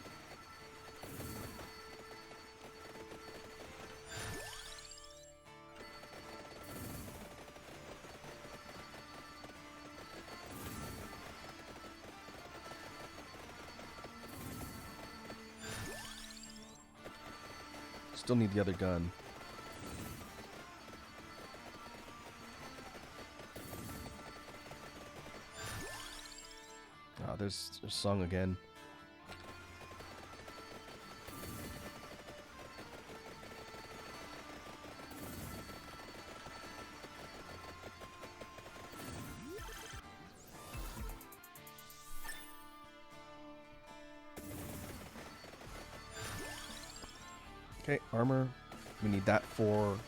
Still need the other gun. Oh, there's Sung again. Okay, armor. We need that for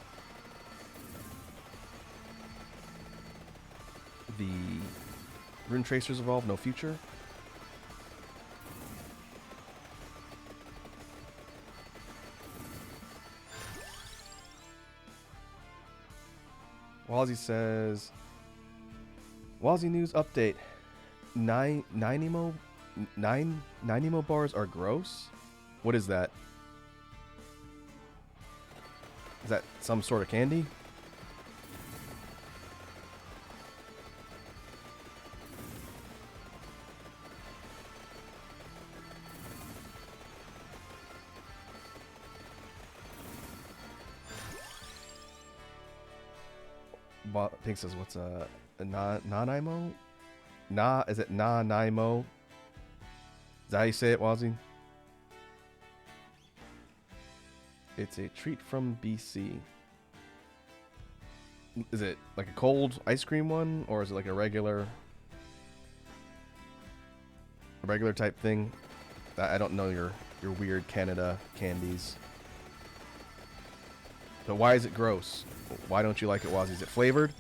the Rune Tracers evolve, no future. Wazzy says, Wazzy news update. Nine emo bars are gross? What is that? Is that some sort of candy? Pink says, what's a non-imo? Is it non-imo? Is that how you say it, Wazzy? It's a treat from BC. Is it like a cold ice cream one, or is it like a regular type thing? I don't know your weird Canada candies. So why is it gross? Why don't you like it, Wazzy? Is it flavored?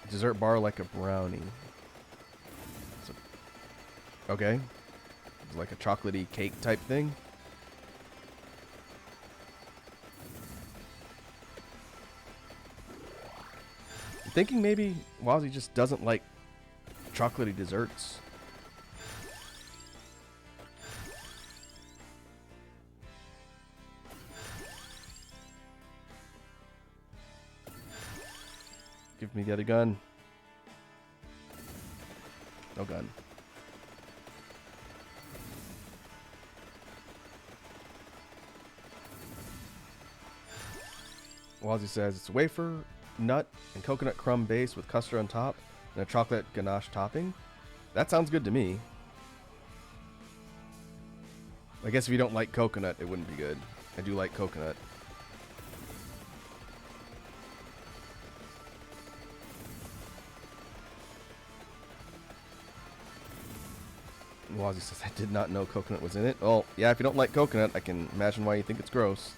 Dessert bar like a brownie. Okay. It's like a chocolatey cake type thing. I'm thinking maybe Wazzy just doesn't like chocolatey desserts. Give me the other gun. No gun. Wazzy says it's wafer, nut, and coconut crumb base with custard on top and a chocolate ganache topping. That sounds good to me. I guess if you don't like coconut, it wouldn't be good. I do like coconut. Wazzy says, I did not know coconut was in it. Well, yeah, if you don't like coconut, I can imagine why you think it's gross.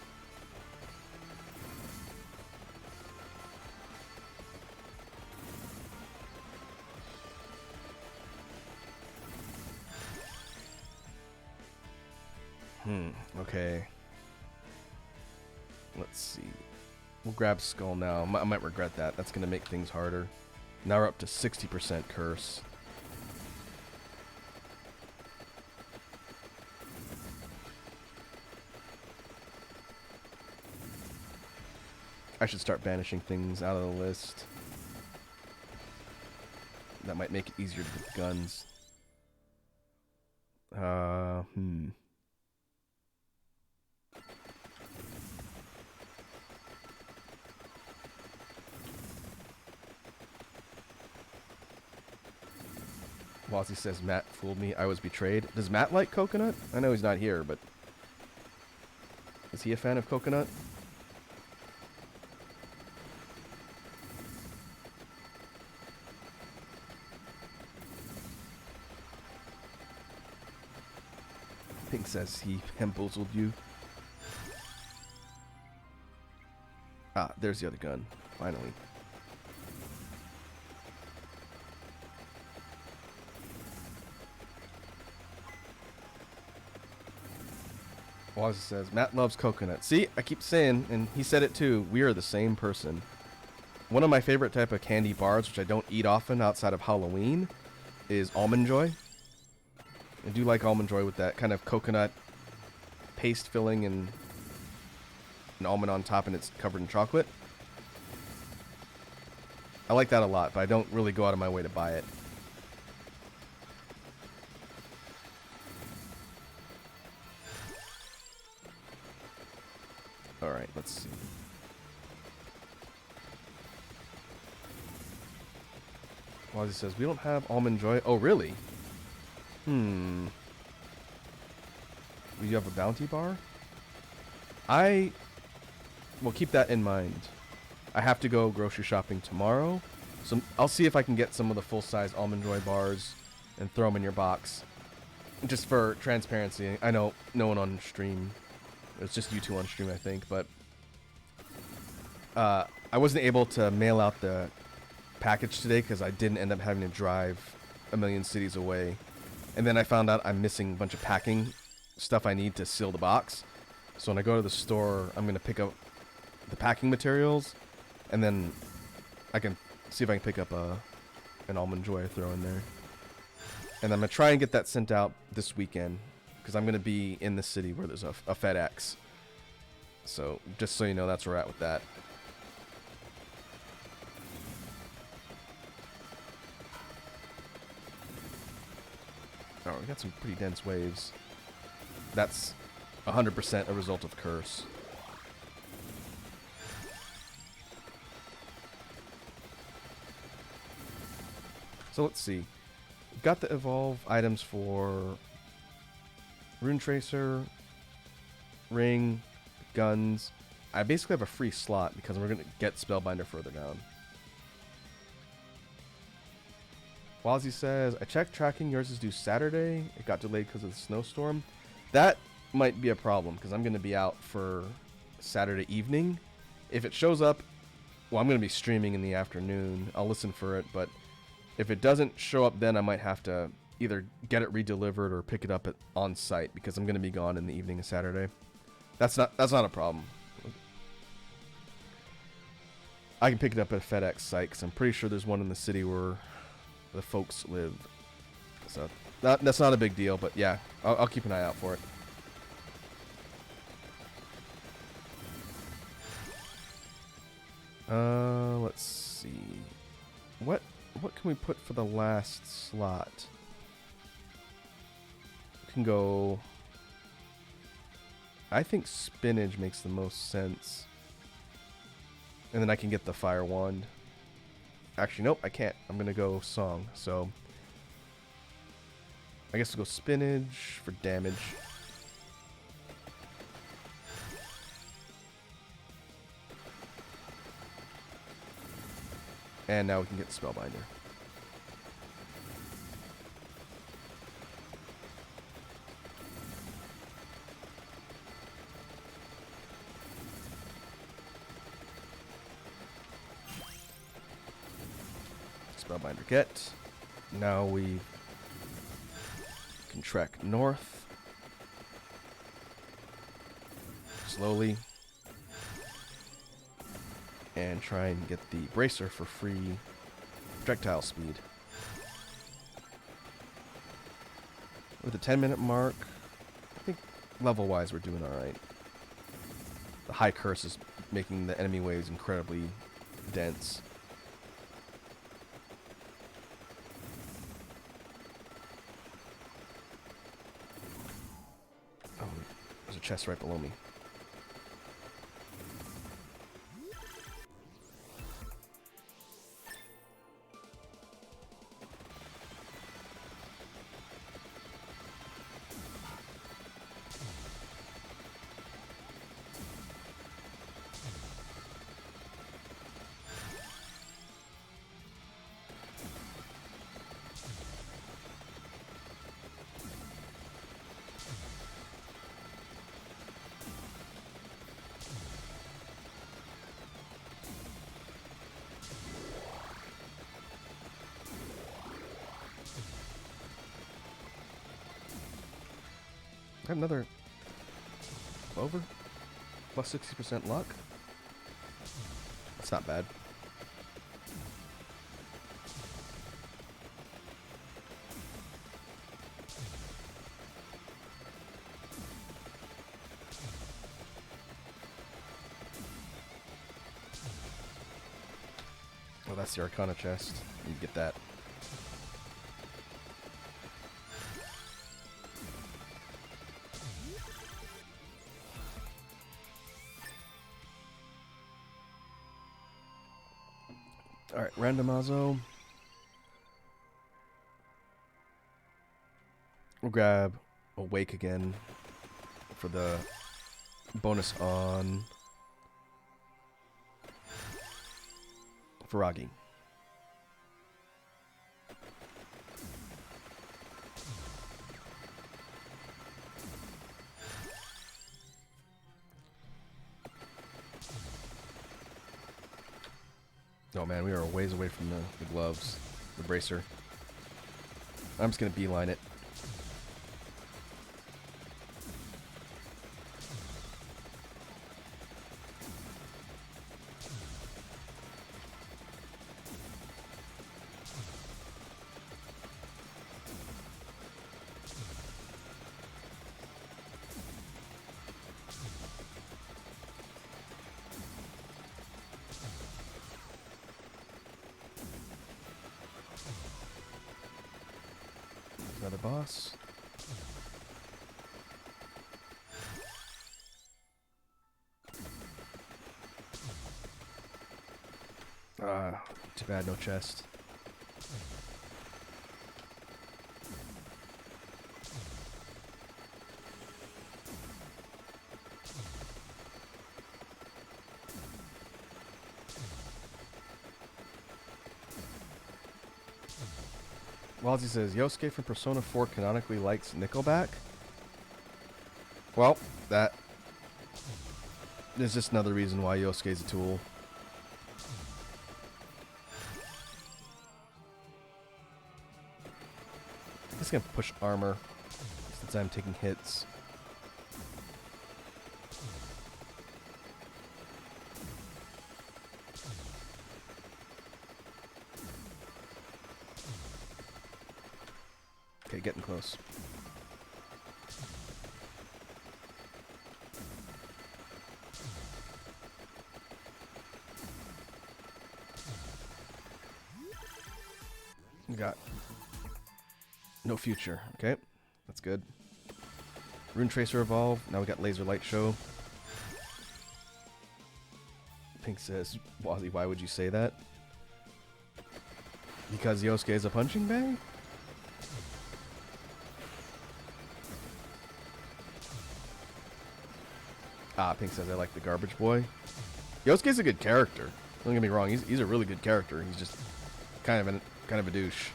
Okay. Let's see. We'll grab Skull now. I might regret that. That's going to make things harder. Now we're up to 60% curse. I should start banishing things out of the list. That might make it easier to get guns. Wazzy says Matt fooled me. I was betrayed. Does Matt like coconut? I know he's not here, but is he a fan of coconut? Pink says he bamboozled you. Ah, there's the other gun. Finally. Wazzy says, Matt loves coconut. See, I keep saying, and he said it too, we are the same person. One of my favorite type of candy bars, which I don't eat often outside of Halloween, is Almond Joy. I do like Almond Joy with that kind of coconut paste filling and an almond on top, and it's covered in chocolate. I like that a lot, but I don't really go out of my way to buy it. Alright, let's see. Wazzy says, we don't have Almond Joy. Oh, really? You have a bounty bar? I will keep that in mind. I have to go grocery shopping tomorrow, so I'll see if I can get some of the full-size Almond Joy bars and throw them in your box. Just for transparency. I know no one on stream. It's just you two on stream, I think, but I wasn't able to mail out the package today because I didn't end up having to drive a million cities away. And then I found out I'm missing a bunch of packing stuff I need to seal the box. So when I go to the store, I'm going to pick up the packing materials, and then I can see if I can pick up an Almond Joy throw in there. And I'm going to try and get that sent out this weekend, because I'm going to be in the city where there's a FedEx. So just so you know, that's where we're at with that. Oh, we got some pretty dense waves. That's 100% a result of curse. So let's see. We've got the evolve items for Rune Tracer, Ring, guns. I basically have a free slot because we're going to get Spellbinder further down. Wazzy says, I checked tracking. Yours is due Saturday. It got delayed because of the snowstorm. That might be a problem because I'm going to be out for Saturday evening. If it shows up, well, I'm going to be streaming in the afternoon. I'll listen for it, but if it doesn't show up then, I might have to either get it redelivered or pick it up on site because I'm going to be gone in the evening of Saturday. That's not a problem. I can pick it up at a FedEx site because I'm pretty sure there's one in the city where the folks live. So that's not a big deal, but yeah, I'll keep an eye out for it. Let's see. What can we put for the last slot? We can go. I think spinach makes the most sense. And then I can get the fire wand. Actually, nope, I can't. I'm gonna go song. So I guess we'll go spinach for damage. And now we can get the Spellbinder. Spellbinder get. Now we can trek north. Slowly. And try and get the bracer for free projectile speed. With the 10-minute mark, I think level-wise we're doing alright. The high curse is making the enemy waves incredibly dense. Oh, there's a chest right below me. Got another clover. Plus 60% luck. That's not bad. Oh, that's the Arcana chest. You get that. Alright, randomizo. We'll grab Awake again for the bonus on Faragi. Oh man, we are a ways away from the gloves, the bracer. I'm just gonna beeline it. Another boss. Too bad, no chest. Walsey says, Yosuke from Persona 4 canonically likes Nickelback. Well, that is just another reason why Yosuke's a tool. I'm just gonna push armor since I'm taking hits. Okay, getting close. We got no future. Okay, that's good. Rune Tracer evolve. Now we got Laser Light Show. Pink says, Wazzy, why would you say that? Because Yosuke is a punching bag? Ah, Pink says I like the Garbage Boy. Yosuke's a good character. Don't get me wrong, he's a really good character. He's just kind of a douche.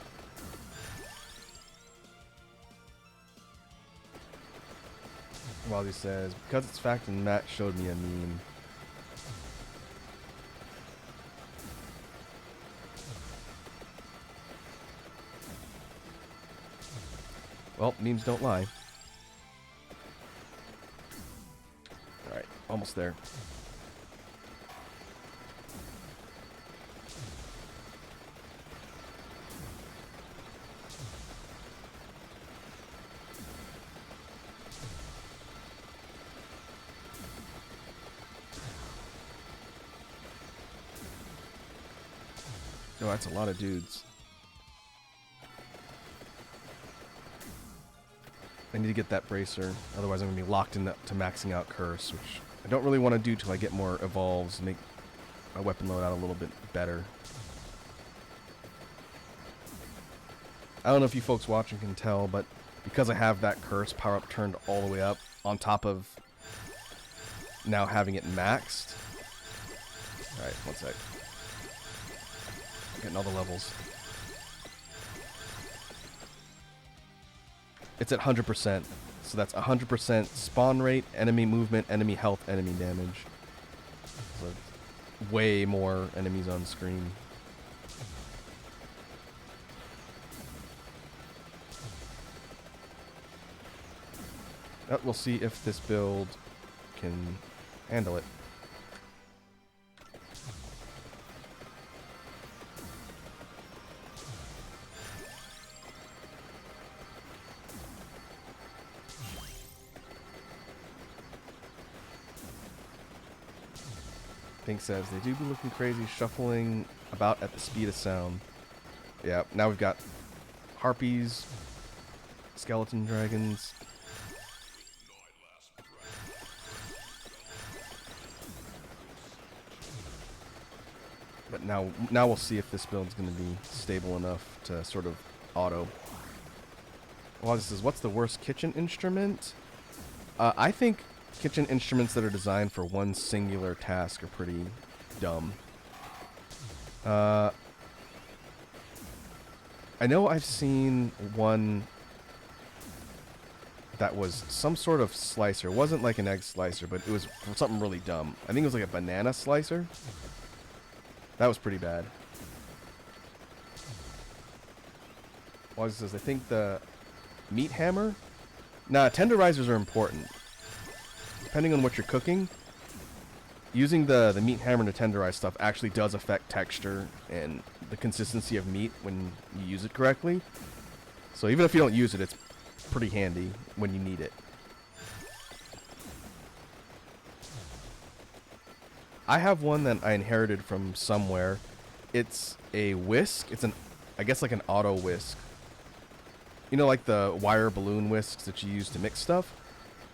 While he says, because it's fact and Matt showed me a meme. Well, memes don't lie. Alright, almost there. Oh, that's a lot of dudes. I need to get that bracer, otherwise I'm going to be locked into maxing out Curse, which I don't really want to do till I get more evolves, make my weapon loadout a little bit better. I don't know if you folks watching can tell, but because I have that Curse power-up turned all the way up, on top of now having it maxed. Alright, one sec. Getting all the levels. It's at 100%, so that's 100% spawn rate, enemy movement, enemy health, enemy damage. So way more enemies on screen. We'll see if this build can handle it. Pink says, they do be looking crazy, shuffling about at the speed of sound. Yeah, now we've got harpies, skeleton dragons. But now we'll see if this build's going to be stable enough to sort of auto. Well, this is, what's the worst kitchen instrument? I think kitchen instruments that are designed for one singular task are pretty dumb. I know I've seen one that was some sort of slicer. It wasn't like an egg slicer, but it was something really dumb. I think it was like a banana slicer. That was pretty bad. Well, it says, I think the meat hammer? Nah, tenderizers are important. Depending on what you're cooking, using the meat hammer to tenderize stuff actually does affect texture and the consistency of meat when you use it correctly. So even if you don't use it, it's pretty handy when you need it. I have one that I inherited from somewhere. It's a whisk. It's I guess like an auto whisk. You know, like the wire balloon whisks that you use to mix stuff?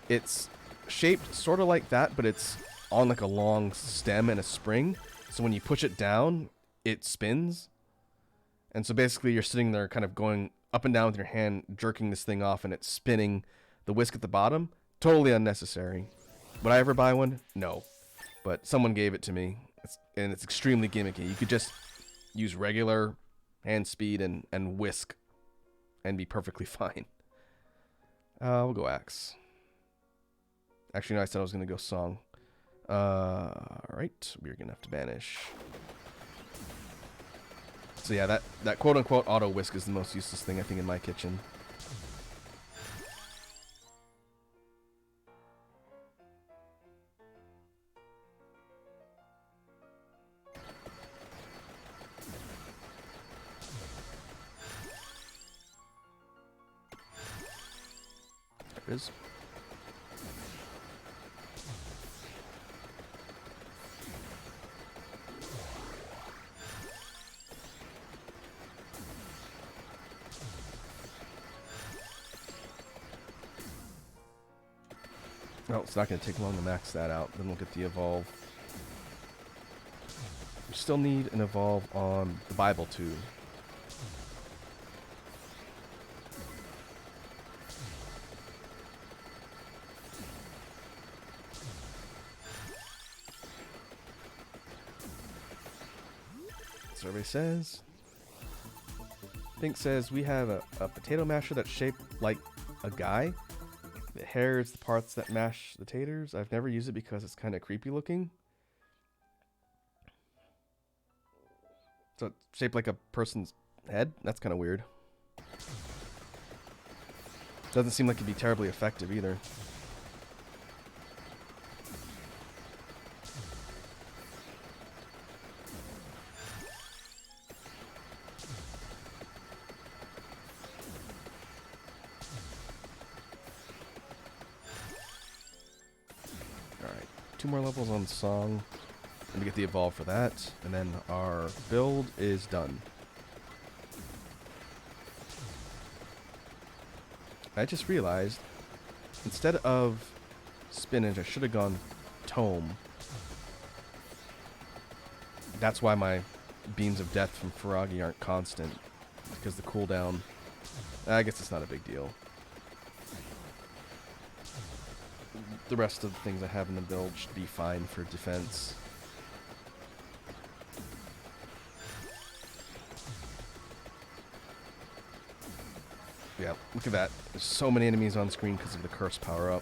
It's shaped sort of like that, but it's on like a long stem and a spring. So when you push it down, it spins. And so basically you're sitting there kind of going up and down with your hand, jerking this thing off, and it's spinning the whisk at the bottom. Totally unnecessary. Would I ever buy one? No. But someone gave it to me, and it's extremely gimmicky. You could just use regular hand speed and whisk and be perfectly fine. We'll go axe. Actually, no, I said I was going to go song. Alright, we're going to have to banish. So yeah, that quote-unquote auto whisk is the most useless thing, I think, in my kitchen. There it is. Oh, it's not going to take long to max that out. Then we'll get the evolve. We still need an evolve on the Bible too. Survey says. Pink says we have a potato masher that's shaped like a guy. The hair is the parts that mash the taters. I've never used it because it's kind of creepy looking. So it's shaped like a person's head? That's kind of weird. Doesn't seem like it'd be terribly effective either. Alright, 2 more levels on song. Let me get the evolve for that, and then our build is done. I just realized, instead of spinach, I should have gone tome. That's why my beams of death from Feragi aren't constant, because the cooldown, I guess it's not a big deal. The rest of the things I have in the build should be fine for defense. Yeah, look at that. There's so many enemies on screen because of the curse power-up.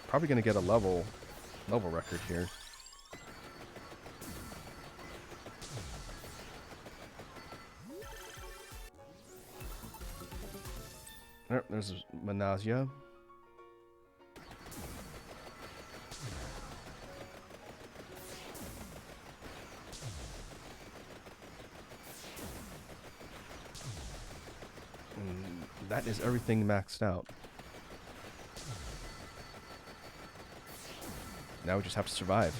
Probably going to get a level record here. There's Manasia. And that is everything maxed out. Now we just have to survive.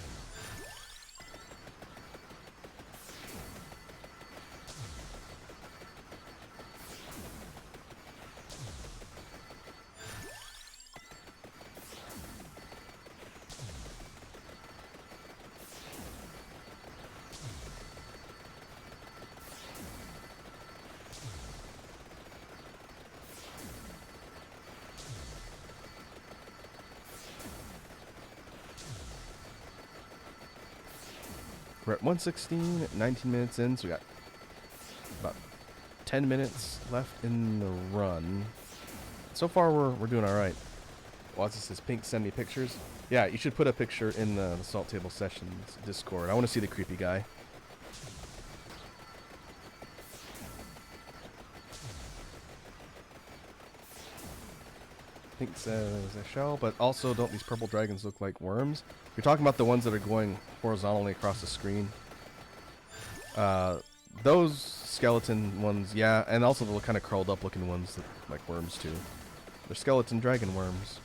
We're at 116, 19 minutes in, so we got about 10 minutes left in the run. So far, we're doing all right. Watch, this says Pink, send me pictures. Yeah, you should put a picture in the Salt Table Sessions Discord. I want to see the creepy guy. Pink says I shall, but also don't these purple dragons look like worms? You're talking about the ones that are going horizontally across the screen. Those skeleton ones, yeah, and also the kind of curled up looking ones that like worms too. They're skeleton dragon worms.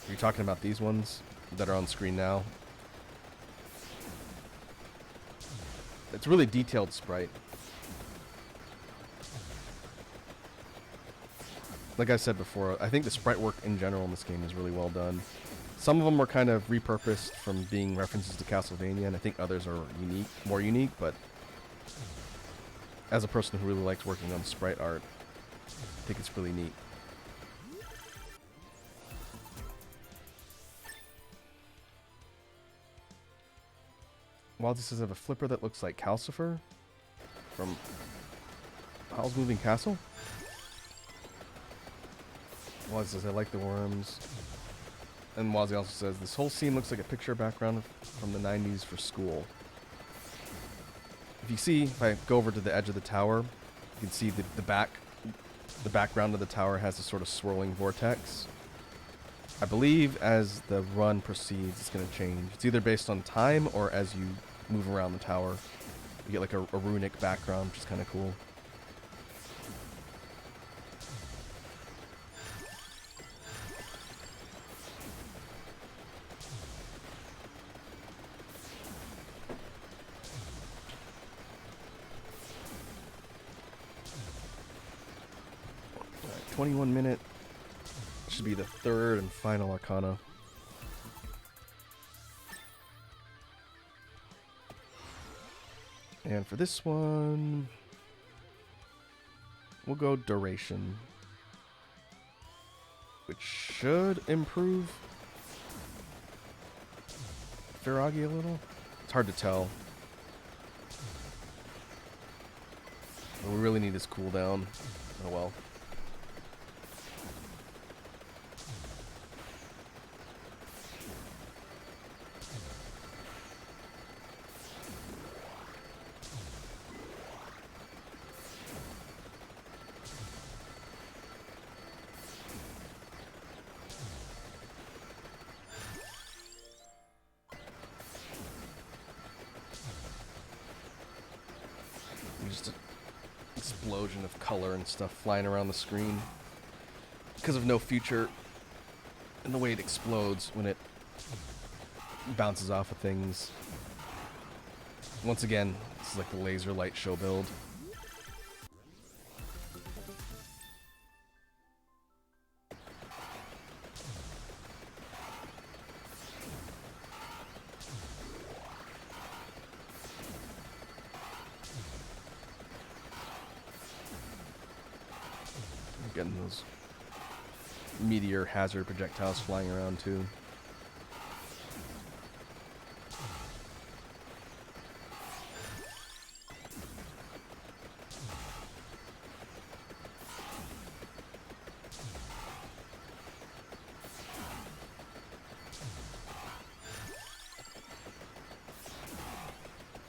Are you talking about these ones that are on screen now? It's really detailed sprite. Like I said before, I think the sprite work in general in this game is really well done. Some of them are kind of repurposed from being references to Castlevania, and I think others are more unique, but as a person who really likes working on sprite art, I think it's really neat. Wild says I have a flipper that looks like Calcifer from Howl's Moving Castle. Wild says I like the worms. And Wazzy also says this whole scene looks like a picture background from the 90s for school. If you see, if I go over to the edge of the tower, you can see the background of the tower has this sort of swirling vortex. I believe as the run proceeds, it's going to change. It's either based on time or as you move around the tower. You get like a runic background, which is kind of cool. Alright, 21 minute. Should be the third and final arcana. And for this one, we'll go duration, which should improve Feragi a little. It's hard to tell. But we really need this cooldown. Oh well. explosion of color and stuff flying around the screen because of no future and the way it explodes when it bounces off of things. Once again, this is like the laser light show build. Getting those meteor hazard projectiles flying around too.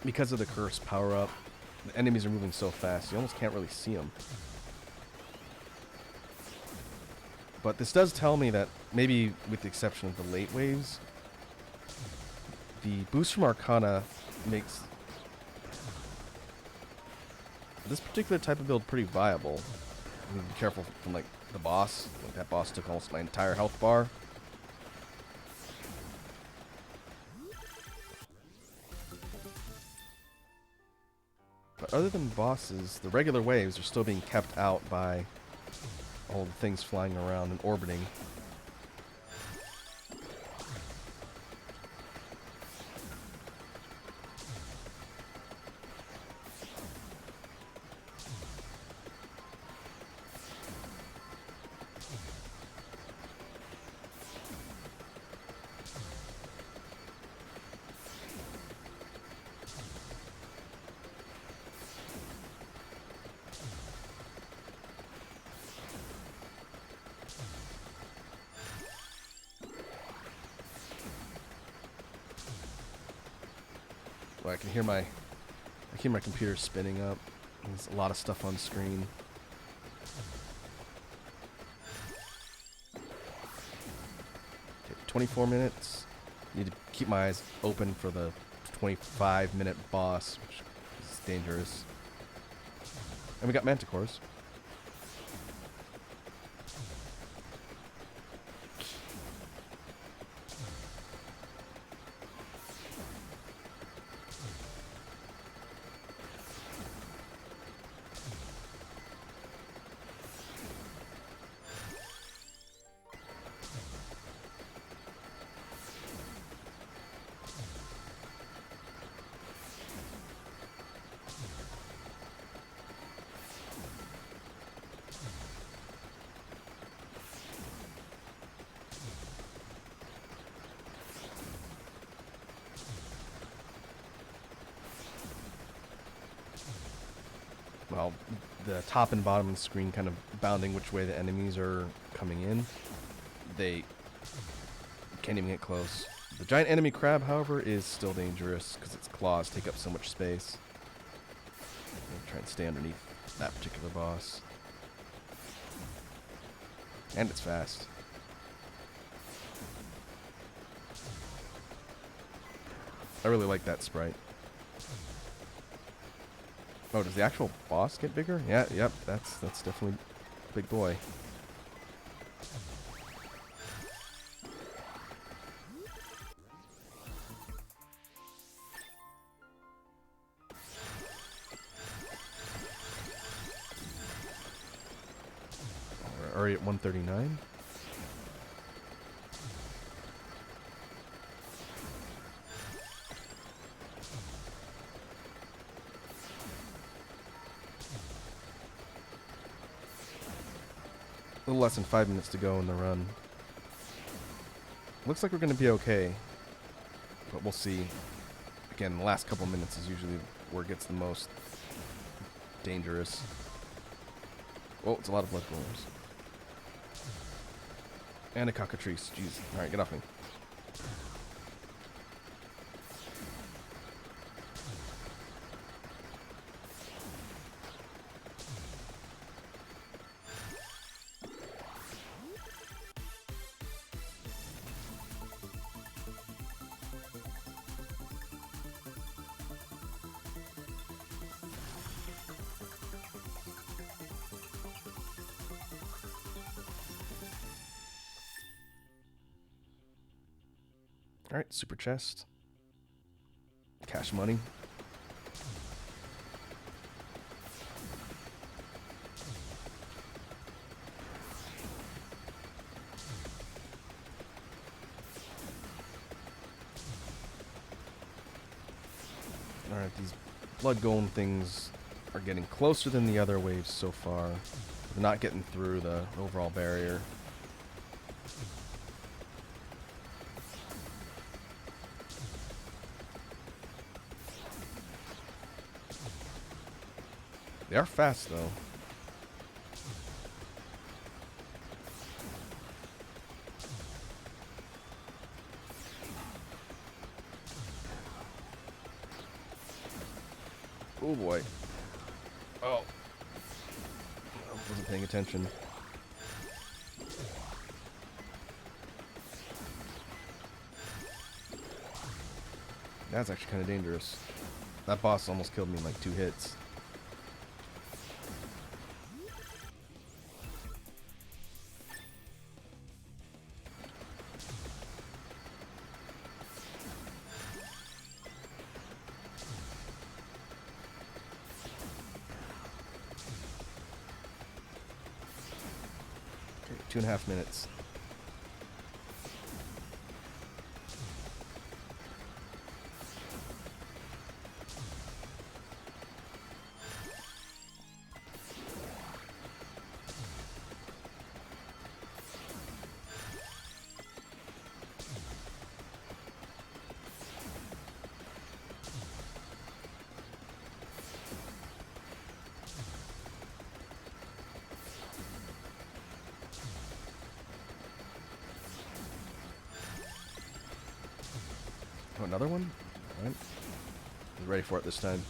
Because of the curse power up, the enemies are moving so fast, you almost can't really see them. But this does tell me that, maybe with the exception of the late waves, the boost from Arcana makes this particular type of build pretty viable. You need to be careful from like the boss. Like that boss took almost my entire health bar. But other than bosses, the regular waves are still being kept out by all the things flying around and orbiting. Well, I can hear my computer spinning up. There's a lot of stuff on screen. Okay, 24 minutes. Need to keep my eyes open for the 25-minute boss, which is dangerous. And we got manticores. Well, the top and bottom of the screen kind of bounding which way the enemies are coming in. They can't even get close. The giant enemy crab, however, is still dangerous because its claws take up so much space. I'll try and stay underneath that particular boss. And it's fast. I really like that sprite. Oh, does the actual boss get bigger? Yeah, yep, that's definitely a big boy. We're already at 139. A little less than 5 minutes to go in the run. Looks like we're going to be okay, but we'll see. Again, the last couple minutes is usually where it gets the most dangerous. Oh, it's a lot of blood flows. And a cockatrice. Jeez. Alright, get off me. Alright, super chest. Cash money. Alright, these blood golem things are getting closer than the other waves so far. They're not getting through the overall barrier. They are fast, though. Oh boy. Oh. I wasn't paying attention. That's actually kind of dangerous. That boss almost killed me in like 2 hits. Okay, 2.5 minutes. Oh, another one? Alright. Ready for it this time.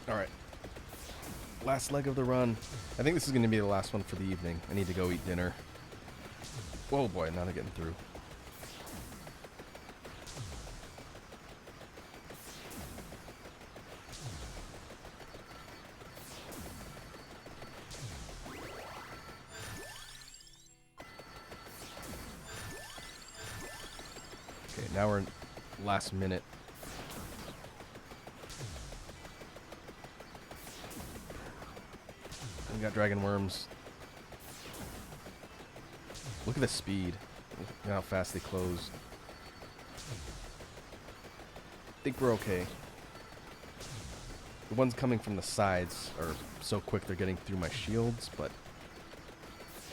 Alright. Last leg of the run. I think this is going to be the last one for the evening. I need to go eat dinner. Oh boy, now they're getting through. Okay, now we're in last minute. We got dragon worms. Look at the speed. Look at how fast they close. I think we're okay. The ones coming from the sides are so quick they're getting through my shields, but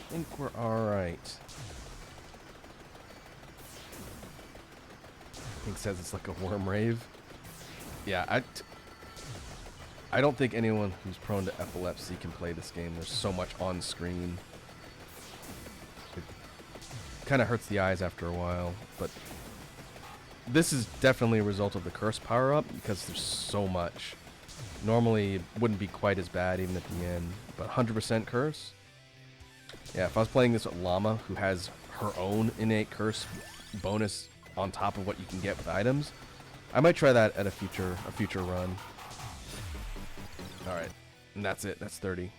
I think we're alright. Pink says it's like a worm rave. Yeah, I don't think anyone who's prone to epilepsy can play this game. There's so much on screen. It kind of hurts the eyes after a while, but this is definitely a result of the curse power-up because there's so much. Normally, it wouldn't be quite as bad even at the end, but 100% curse? Yeah, if I was playing this with Llama, who has her own innate curse bonus on top of what you can get with items, I might try that at a future run. Alright, and that's it. That's 30.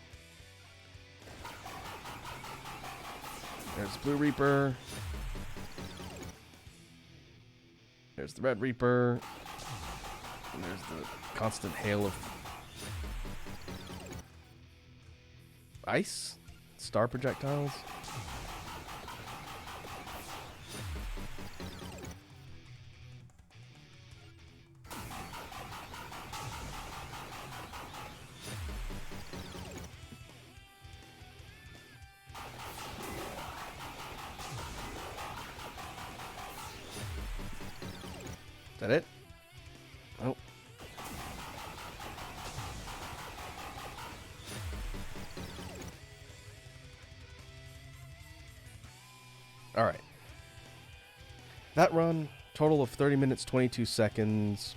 There's Blue Reaper. There's the Red Reaper. And there's the constant hail of ice? Star projectiles? Is that it? Oh. All right. That run, total of 30 minutes, 22 seconds.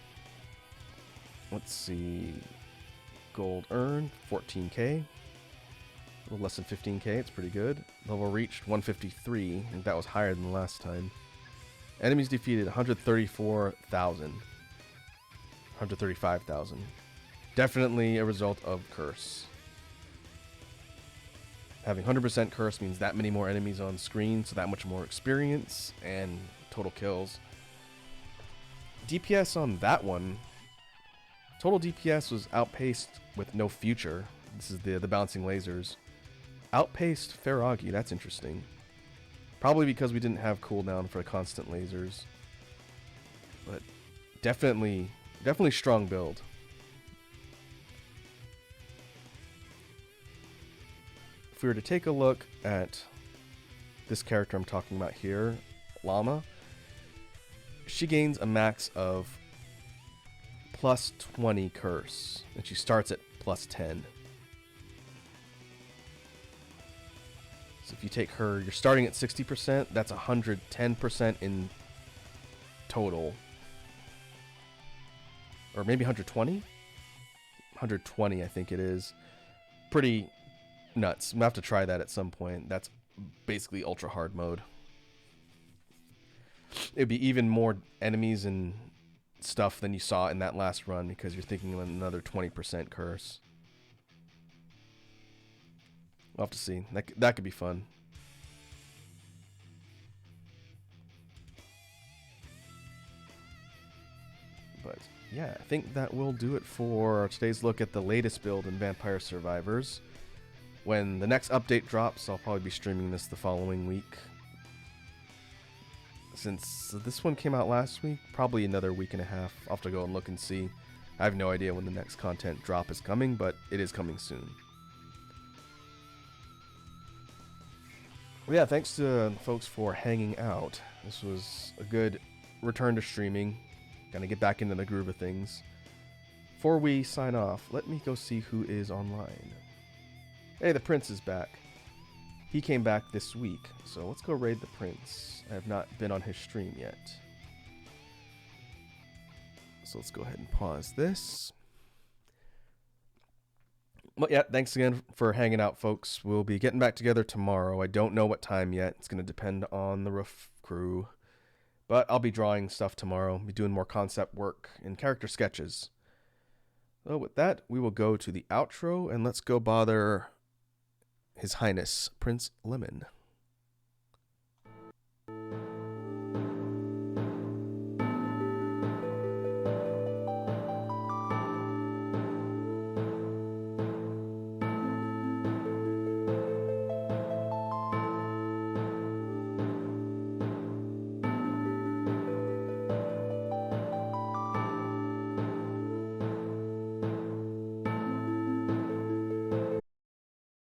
Let's see. Gold earned, 14k. A little less than 15k, it's pretty good. Level reached, 153. I think that was higher than the last time. Enemies defeated, 134,000. 135,000. Definitely a result of curse. Having 100% curse means that many more enemies on screen, so that much more experience and total kills. DPS on that one, total DPS was outpaced with no future. This is the bouncing lasers. Outpaced Faragi, that's interesting. Probably because we didn't have cooldown for constant lasers. But definitely strong build. If we were to take a look at this character I'm talking about here, Llama, she gains a max of plus 20 curse, and she starts at plus 10. So if you take her, you're starting at 60%, that's 110% in total. Or maybe 120? 120, I think it is. Pretty nuts. I'm going to have to try that at some point. That's basically ultra hard mode. It'd be even more enemies and stuff than you saw in that last run because you're thinking of another 20% curse. We'll have to see. That could be fun. But yeah, I think that will do it for today's look at the latest build in Vampire Survivors. When the next update drops, I'll probably be streaming this the following week. Since this one came out last week, probably another week and a half. I'll have to go and look and see. I have no idea when the next content drop is coming, but it is coming soon. Well, yeah, thanks to folks for hanging out. This was a good return to streaming. Gonna get back into the groove of things. Before we sign off, let me go see who is online. Hey, the Prince is back. He came back this week, so let's go raid the Prince. I have not been on his stream yet. So let's go ahead and pause this. Well, yeah, thanks again for hanging out, folks. We'll be getting back together tomorrow. I don't know what time yet. It's going to depend on the roof crew. But I'll be drawing stuff tomorrow. Be doing more concept work and character sketches. So with that, we will go to the outro, and let's go bother His Highness Prince Lemon.